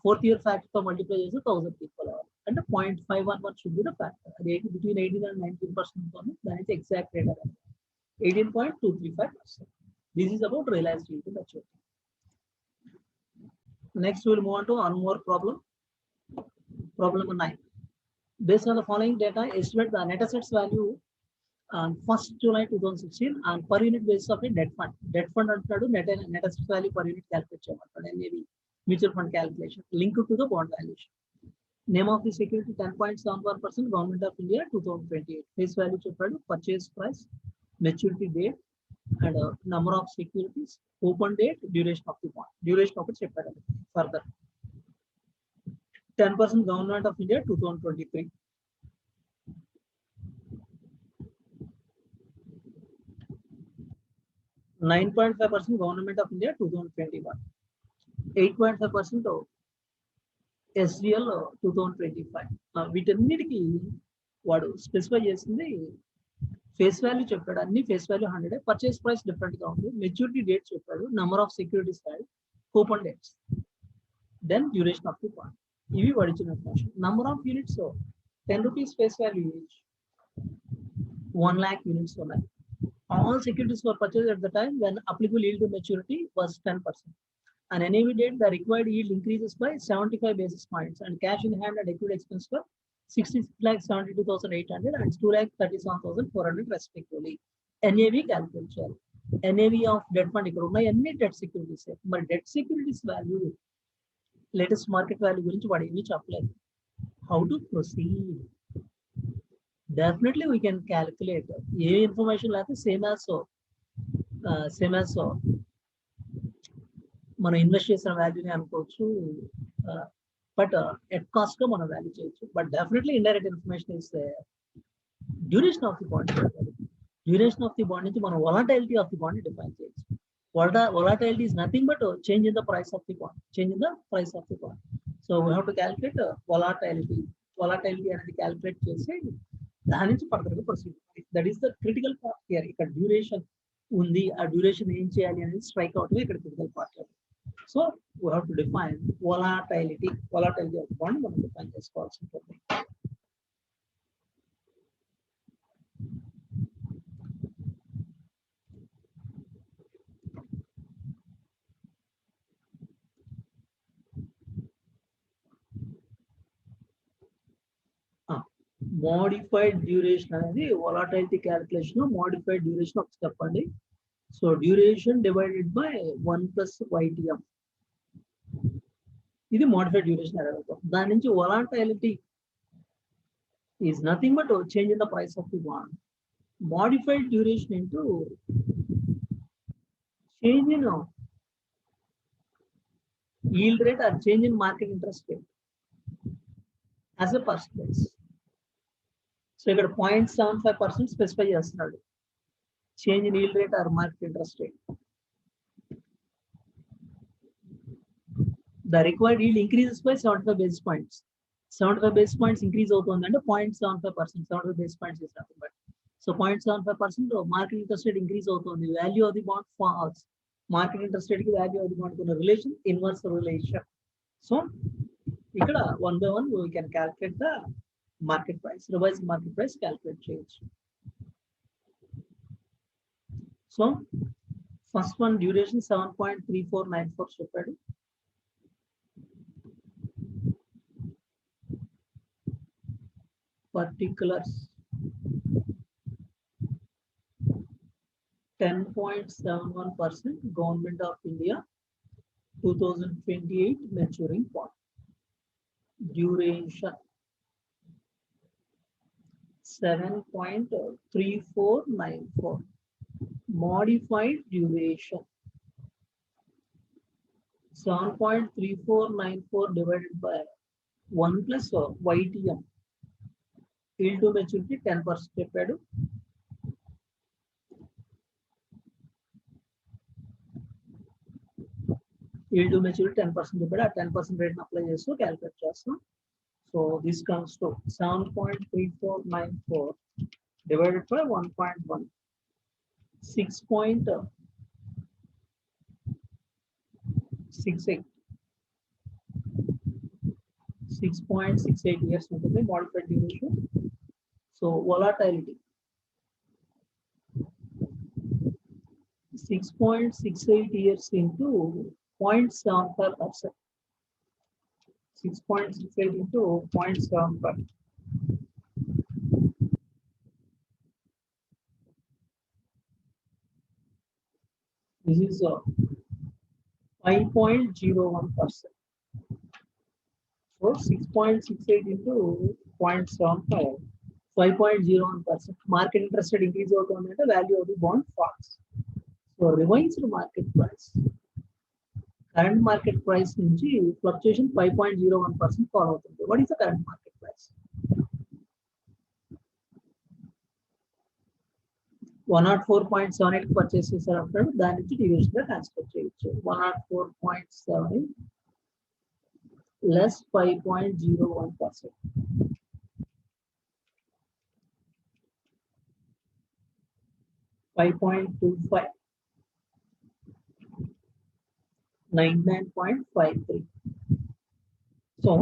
fourth year factor తో multiply చేసి 1000 equal అవ్వాలి. అంటే 0.511 should be the factor. అది between 18 and 19% ఉంటుంది. దాని exact rate అనేది 18.235%. This is about realized yield to maturity. Next, we will move on to one more problem. Problem number 9. Based on the following data, estimate the net assets value on 1st July 2016 on per unit basis of a debt fund. Debt fund antadu net assets value per unit calculate cheyamantadu. NAV mutual fund calculation linked to the bond valuation. Name of the security 10.71% Government of India 2028. Face value cheppadu, purchase price, maturity date, and number of securities, open date, duration of the bond. Duration of it cheppadu. Further 10% Government of India 2023. 9.5% Government of India 2021. 8.5% SGL 2025. వీటన్నిటికీ వాడు specify చేసింది face value చెప్పాడు. అన్ని face value 100. Purchase price different గా ఉంది. Maturity date చెప్పాడు. Number of securities కాదు, coupon dates, then duration of the bond. ఇవి వాడు ఇచ్చిన information. Number of units 10 rupees face value each 1 lakh units ఉన్నాయి. All securities were purchased at the time when applicable yield to maturity was 10%. On NAV date, the required yield increases by 75 basis points, and cash in hand and equity expense for 66,72,800 and 2,37,400 respectively. NAV calculation. NAV of debt fund ఇక్కడ ఉన్నాయి అన్ని debt securities. మరి debt securities value latest market value గురించి వాడు ఏమీ చెప్పలేదు. How to proceed? Definitely we can calculate. A information లేకపోతే same as మనం ఇన్వెస్ట్ చేసిన వాల్యూని అనుకోవచ్చు, బట్ ఎట్ కాస్ట్ గా మనం వాల్యూ చేయొచ్చు. బట్ డెఫినెట్లీ ఇండైరెక్ట్ ఇన్ఫర్మేషన్ ఇస్తే duration of the bond. Duration of the bond నుంచి మనం volatility of the bond define చేయొచ్చు. Volatility is nothing but change in the price of the bond. Change in the price of the bond. So we have to calculate volatility. Volatility అనేది calculate చేసి దాని నుంచి further గా proceed. That is the critical part here. ఇక్కడ duration ఉంది, ఆ duration ఏం చేయాలి అనేది స్ట్రైక్ అవుట్ ఇక్కడ critical part. So we have to define volatility of the bond మనం డిఫైన్ చేసుకోవాల్సి ఉంటుంది. మోడిఫైడ్ డ్యూరేషన్ అనేది వొలాటిలిటీ క్యాలిక్యులేషన్. మోడిఫైడ్ డ్యూరేషన్ ఒక చెప్పండి. So duration divided by 1 plus YTM. ఇది మోడిఫైడ్ డ్యూరేషన్ అడుగుతాం. దాని నుంచి volatility is nothing but change in the price of the bond. Modified duration into change in yield rate or change in market interest rate. as a percentage. So ఇక్కడ 0.75% specify చేస్తున్నాడు change in yield rate or market interest rate. The required yield increases by 75 basis points. 75 basis points increase అవుతుంది అంటే 0.75%. 75 basis points is nothing but. So 0.75% market interest rate increase అవుతుంది. Value of the bond falls. Market interest rate కి value of the bond ఉన్న relation inverse relation. So ఇక్కడ one by one we can calculate the market price, revised market price calculate change. So first one duration 7.3494 చెప్పాడు. Particulars 10.71% Government of India 2028 maturing bond. Duration 7.3494. Modified duration 7.3494 divided by 1 plus YTM. Yield to maturity 10% చెప్పాడు. Yield to maturity 10% చెప్పాడు. ఆ 10% rate apply చేస్తూ calculate చేస్తాం. So this comes to 7.3494 divided by 1.1. 6.68. 6.68 years ఉంటుంది modified duration. So volatility 6.68 years into 0.75%. 6.68 into 0.75. This is 5.01%. So 6.68 into 0.75, 5.01%. Market interest rate increase అవుతుంది అంటే value of the bond falls. So revised market price. Current market price నుంచి fluctuation 5.01% follow అవుతుంది. What is the current market price? 104.78 purchase చేశారు అంటాడు. దాని నుంచి division గా transfer చేయొచ్చు. 104.78 less 5.01%. 5.25. 99.53. So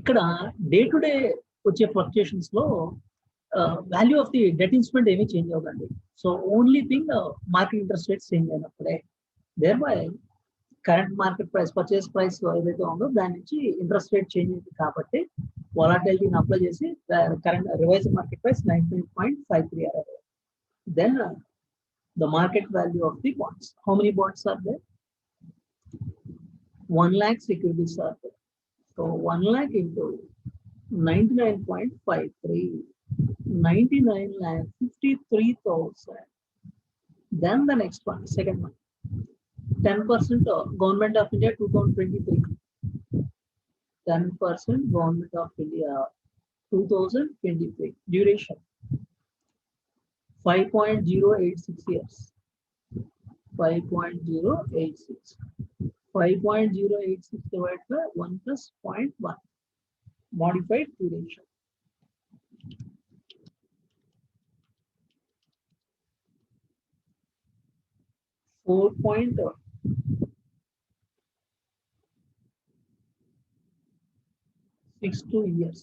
ఇక్కడ డే టు డే వచ్చే ఫ్లక్చుయేషన్స్ లో value of the debt instrument ఏమీ చేంజ్ అవ్వదండి. So only thing market interest rates change అయినప్పుడే thereby current market price purchase price ఏదైతే ఉందో దాని నుంచి ఇంట్రెస్ట్ రేట్ చేంజ్ అయింది కాబట్టి వాలటిలిటీని అప్లై చేసి కరెంట్ రివైజ్ మార్కెట్ ప్రైస్ 99.53 అరవై. Then the market value of the bonds. How many bonds are there? 1 lakh securities are there. So 1 lakh into 99.53, 99 lakh 53,000. Then the next one, second one, 10% Government of India 2023. 10% Government of India 2023. Duration 5.086 years. 5.086. 5.086 divided by 1 plus 0.1. Modified duration. Four point 62 years.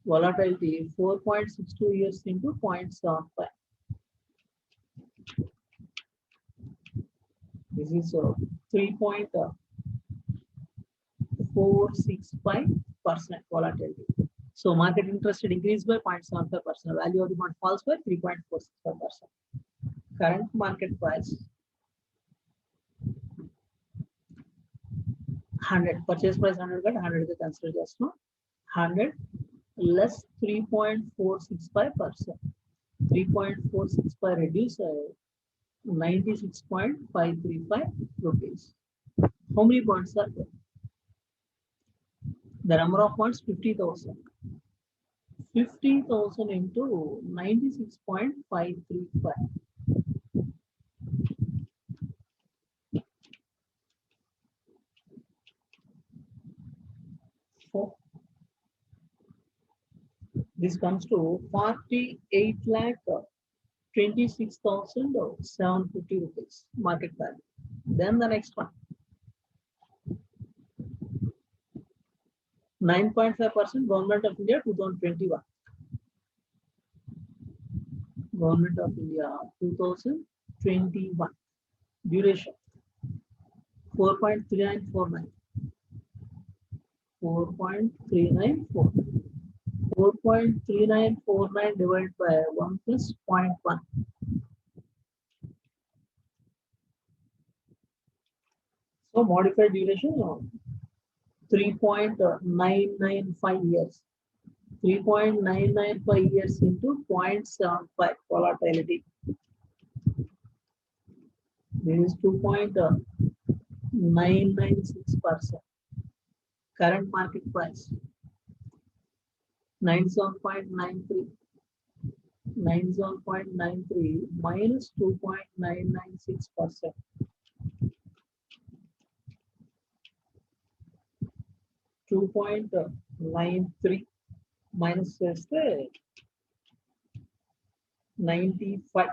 Volatility 4.62 years into 0.75. This is 3.465% volatility. So market interest rate increased by 0.75%. Value of the bond falls by 3.465%. Current market price 100. Purchase price 100 got 100 is considered just now. 100 less 3.465%. 3.465 reduce 96.535 rupees. How many bonds are there? The number of bonds 50,000. 50,000 into 96.535. So this comes to 48 lakh 26,750 rupees market value. Then the next one, 9.5% Government of India 2021. Government of India 2021. Duration 4.3949. 4.3949. 4.3949 divided by 1 plus 0.1. So modified duration 3.995 years. 3.995 years into 0.75 volatility. This is 2.996%. Current market price 97.93. 97.93 minus 2.996%. 2.93 minus 95.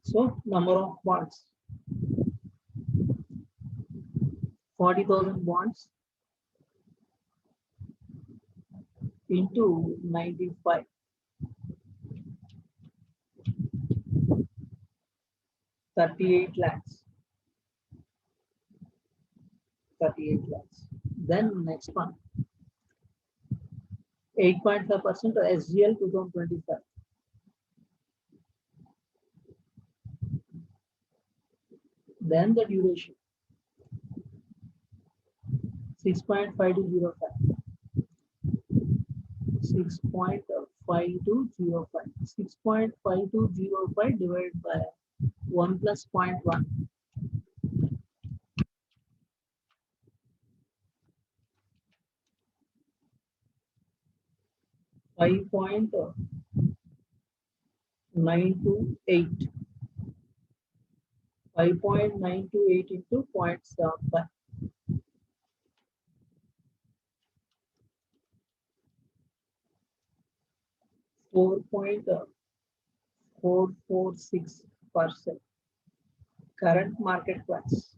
So number of bonds 40,000 bonds into 95. 38 lakhs. 38 lakhs. Then next one 8.5% SGL 2025. Then the duration 6.5205. 6.5205. 6.5205 divided by 1 plus 0.1. 5.928. 5.928 into 0.75. 4.446%. Current market price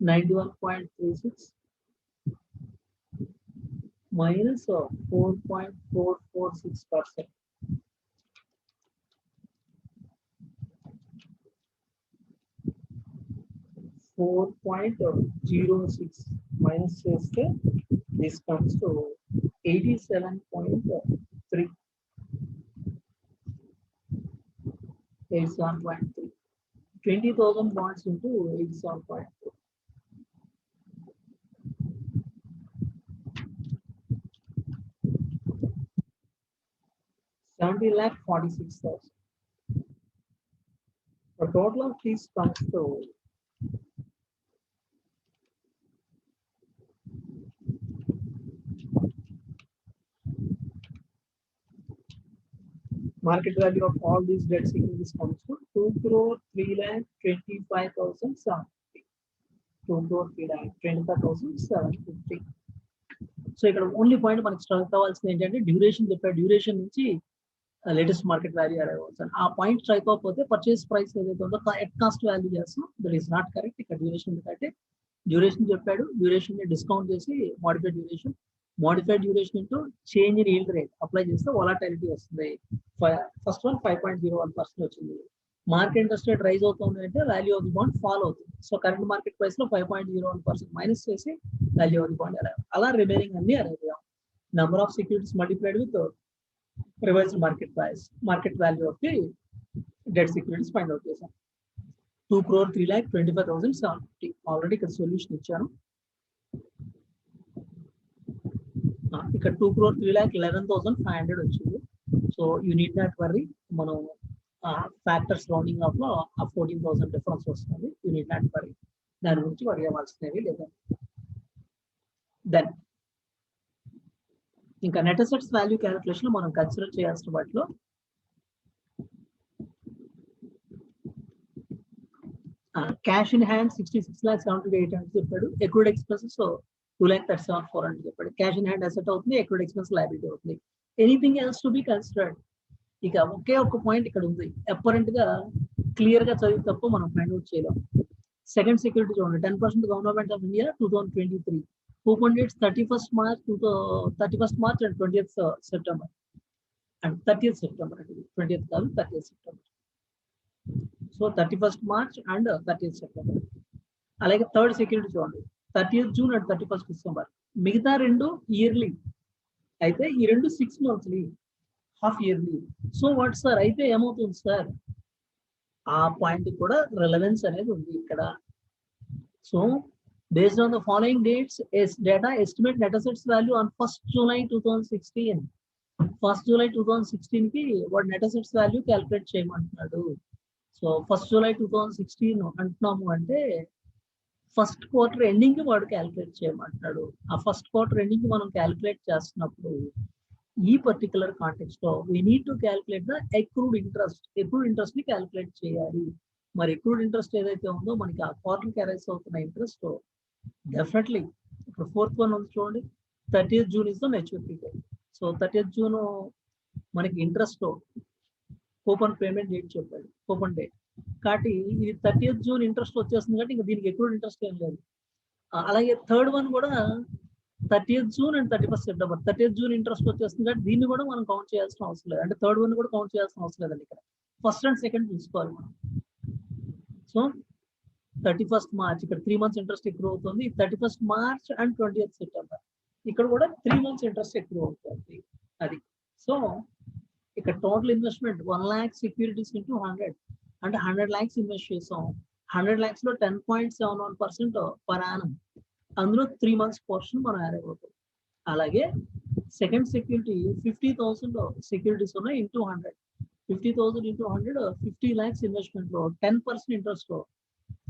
91.36 minus 4.446%. 4.06 minus this comes to 87.3. 87.3. 20,000 bonds into 87.3. 70 lakh 46,000. The total of these comes to market value of all these debt securities comes to 2 crore 3 lakh 25,750. 2 crore 3 lakh 25,750. So ఇక్కడ only point మనకి strike అవ్వాల్సింది ఏంటంటే duration చెప్పారు, duration నుంచి latest market value అవ్వచ్చు. ఆ point strike అవ్వకపోతే purchase price ఏదైతే ఉందో ఎట్ కాస్ట్ వాల్యూ చేస్తాం, దట్ ఈస్ నాట్ కరెక్ట్. ఇక్కడ డ్యూరేషన్ ఎందుకంటే డ్యూరేషన్ చెప్పాడు, డ్యూరేషన్ ని డిస్కౌంట్ చేసి modified duration into change in yield rate apply చేస్తే వొలటిలిటీ వస్తుంది. ఫస్ట్ వన్ 5.01% వచ్చింది. మార్కెట్ ఇంట్రెస్ట్ రేట్ రైజ్ అవుతుంది అంటే value of the bond fall అవుతుంది. సో కరెంట్ మార్కెట్ ప్రైస్ లో 5.01% మైనస్ చేసి వాల్యూ ఆఫ్ ది బాండ్ అలా రిమైనింగ్ అన్ని arrange number of securities multiplied with revised market price, market value of the debt securities find out చేశాం. 2 crore 3 lakh 25,750. Already ఇక్కడ solution ఇచ్చాను. ఇక్కడ 2 crore 3 lakh 11,500 వచ్చింది. So you need not worry, మనం factors rounding off లో 14,000 difference వస్తుంది. You need not worry. దాని గురించి వరి అవ్వాల్సినవి లేదా. దెన్ ఇంకా నెట్ అసెట్స్ వాల్యూ క్యాలిక్యులేషన్ మనం కన్సిడర్ చేయాల్సిన వాటిలో క్యాష్ ఇన్ హ్యాండ్ 66,78,000 చెప్పాడు. ఎక్రూడ్ ఎక్స్పెన్సెస్ 2,37,400 చెప్పాడు. క్యాష్ ఇన్ హ్యాండ్ అసెట్ అవుతుంది, ఎక్రూడ్ ఎక్స్పెన్స్ లయబిలిటీ అవుతుంది. Anything else to be considered. ఇక ఒకే ఒక పాయింట్ ఇక్కడ ఉంది, అపరెంట్ గా క్లియర్ గా చదివి తప్ప మనం ఫైండ్ అవుట్ చేయలేం. సెకండ్ సెక్యూరిటీ చూడండి, 10% government of India 2023 coupon dates 31st March and 20th September and 30th September అండి, 20th కాదు 30th September. So 31st March and 30th September. అలాగే థర్డ్ సెక్యూరిటీ చూడండి, 30th June and 31st December. మిగతా రెండు yearly అయితే ఈ రెండు 6 monthly half yearly. So what sir అయితే ఏమవుతుంది సార్, ఆ పాయింట్ కూడా రిలవెన్స్ అనేది ఉంది ఇక్కడ. So based on the following dates is data estimate net assets value on 1st July 2016. 1st July 2016 కి వాడు నెట్ అసెట్స్ వాల్యూ క్యాలిక్యులేట్ చేయమంటున్నాడు. సో 1st July 2016 అంటున్నాము అంటే ఫస్ట్ క్వార్టర్ ఎండింగ్ కి వాడు క్యాలిక్యులేట్ చేయమంటున్నాడు. ఆ ఫస్ట్ క్వార్టర్ ఎండింగ్ కి మనం క్యాలిక్యులేట్ చేస్తున్నప్పుడు ఈ పర్టికులర్ కాంటెక్స్ట్ లో we need to calculate the accrued interest. Accrued interest ని క్యాలిక్యులేట్ చేయాలి. మరి ఎక్రూడ్ ఇంట్రెస్ట్ ఏదైతే ఉందో మనకి ఆ క్వార్టర్ క్యారేజ్ అవుతున్న ఇంట్రెస్ట్ డెఫినెట్లీ ఇప్పుడు 4th one ఉంది చూడండి, 30th June is the maturity date. So 30th June మనకి ఇంట్రెస్ట్ కూపన్ పేమెంట్ డేట్ చెప్పాడు, కూపన్ డేట్. కాబట్టి ఇది 30th June ఇంట్రెస్ట్ వచ్చేస్తుంది కాబట్టి ఇంకా దీనికి ఎక్కువ ఇంట్రెస్ట్ ఏం లేదు. అలాగే థర్డ్ వన్ కూడా 30th June and 31st September. 30th June interest వచ్చేస్తుంది కాబట్టి దీన్ని కూడా మనం కౌంట్ చేయాల్సిన అవసరం లేదు. అంటే థర్డ్ వన్ కూడా కౌంట్ చేయాల్సిన అవసరం లేదండి. ఇక్కడ ఫస్ట్ అండ్ సెకండ్ చూసుకోవాలి మనం. సో 31st March ఇక్కడ 3 months ఇంట్రెస్ట్ ఎక్కువ అవుతుంది. 31st March and 20th September ఇక్కడ కూడా 3 months ఇంట్రెస్ట్ ఎక్కువ అవుతుంది. అది సో ఇక్కడ total investment 1 lakh securities into 100 అంటే 100 lakhs ఇన్వెస్ట్ చేసాం. 100 lakhs లో 10.71% పర్ యానం, అందులో 3 months పోర్షన్ మనం యాడ్ అయిపోతుంది. అలాగే సెకండ్ సెక్యూరిటీ 50,000 సెక్యూరిటీస్ ఉన్నాయి ఇంటూ 100, 50,000 ఇంటూ 100 50 lakhs ఇన్వెస్ట్మెంట్ లో 10% ఇంట్రెస్ట్ లో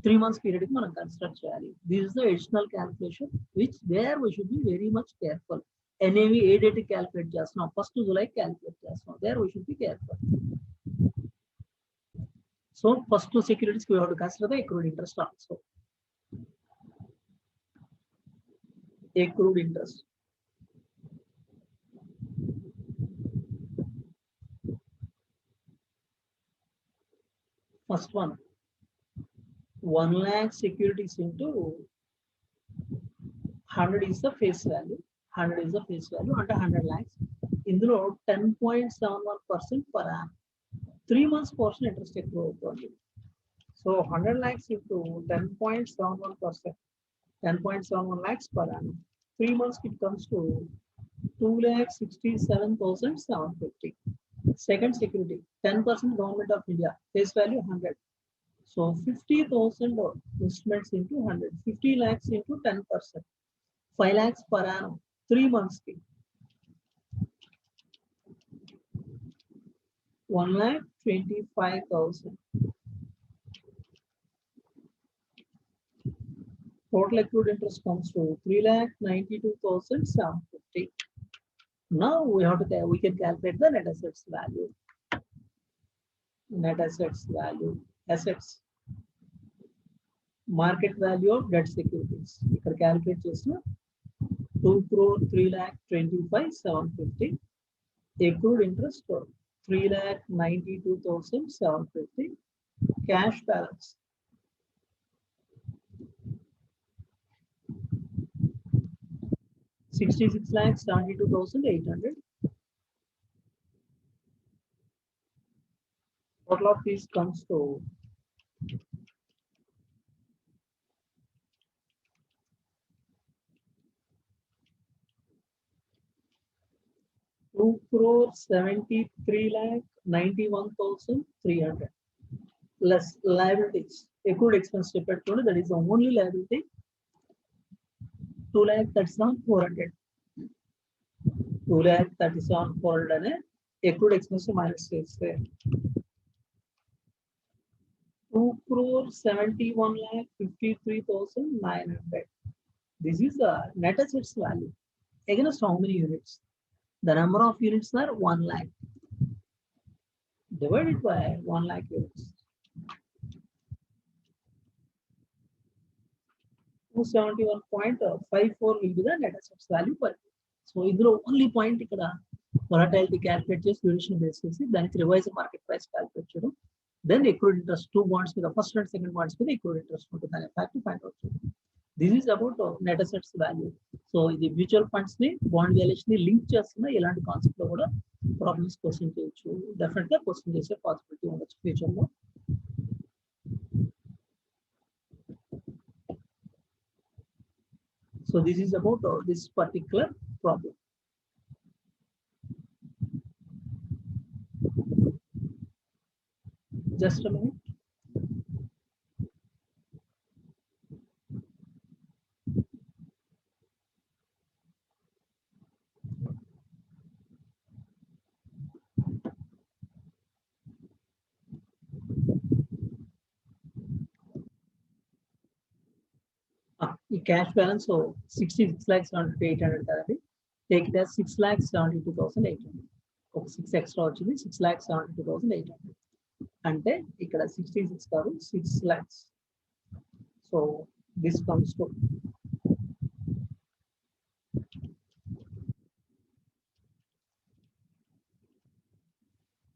3 months పీరియడ్ కి మనం కన్సిడర్ చేయాలి. This is the additional calculation which where we should be very much careful. NAV ఏ డేట్ క్యాలిక్యులేట్ చేస్తున్నాం, 1st July క్యాలిక్యులేట్ చేస్తున్నాం. There we should be careful. So first 2 securities we have to consider the accrued interest also. Accrued interest. First one, 1 lakh securities into 100 is the face value. 100 is the face value అంటే 100 lakhs. ఇందులో 10.71% per annum. 3 months portion interest ఎక్కువ అవుతుంది. So 100 lakhs into 10.71%, 10.71 lakhs per annum. 3 months it comes to 2,67,750. Second security 10% government of India, face value 100. So 50,000 investments into 100, 50 lakhs into 10%, 5 lakhs per annum, 3 months ki 1,25,000. Total accrued interest comes to 3,92,750. Now we can calculate the net assets value. Net assets value, assets, market value of debt securities. ఇక్కడ calculate చేసిన 2,03,25,750. Accrued interest 3,92,750. Cash balance 66,72,800. Total of these comes to 2,73,91,300 less liabilities. Accrued expense petrol, that is the only liability. 2,37,400. 2,37,400 అనే accrued expense minus చేస్తే 2,71,53,900. This is the net assets value. Against how many units? The number of units are 1 lakh. Divided by 1 lakh units. 271.54 will be the net assets value per unit. So, ఇందులో only point ఇక్కడ volatility calculate చేసి duration base చేసి దానికి revise market price calculate చేయడం. Then accrued interest 2 bonds with the first and second bonds with accrued interest ఉంటుంది అనే fact find out చేయడం. This is about net assets value. So, ఇది mutual funds ని bond valuation ని link చేస్తున్న ఇలాంటి concept లో కూడా ప్రాబ్లమ్స్ క్వశ్చన్ చేయొచ్చు. డెఫినెట్ గా క్వశ్చన్ చేసే పాసిబిలిటీ ఉండొచ్చు ఫ్యూచర్ లో. So this is about this particular problem. Just a minute. The cash balance so 66,72,800 కదండి. Take it as 6,72,800. ఒక 6 extra వచ్చింది 6,72,800. అంటే ఇక్కడ 66 కాదు 6 lakhs. So this comes to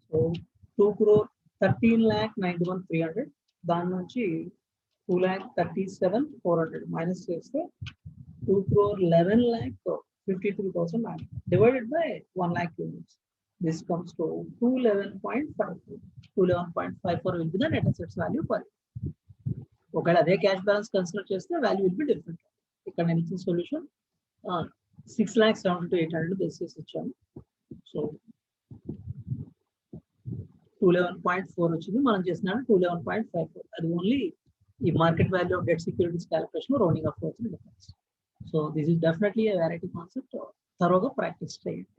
so 2,13,91,300. దాని నుంచి 2,37,400 minus చేస్తే 2,11,53,900 divided by 1 lakh units. This comes to 211.54. 211.54 will be the net assets value per unit. ఒకవేళ అదే క్యాష్ బ్యాలెన్స్ కన్సిడర్ చేస్తే వాల్యూ విల్ బి డిఫరెంట్. ఇక్కడ నేను ఇచ్చిన సొల్యూషన్ 6,72,800 బేస్ చేసి ఇచ్చాను. సో 211.4 వచ్చింది, మనం చేసిన 211.54. అది ఓన్లీ ఈ market value of debt securities calculation rounding off అవుతుంది difference. So this is definitely a variety concept. థరోగా ప్రాక్టీస్ చేయండి.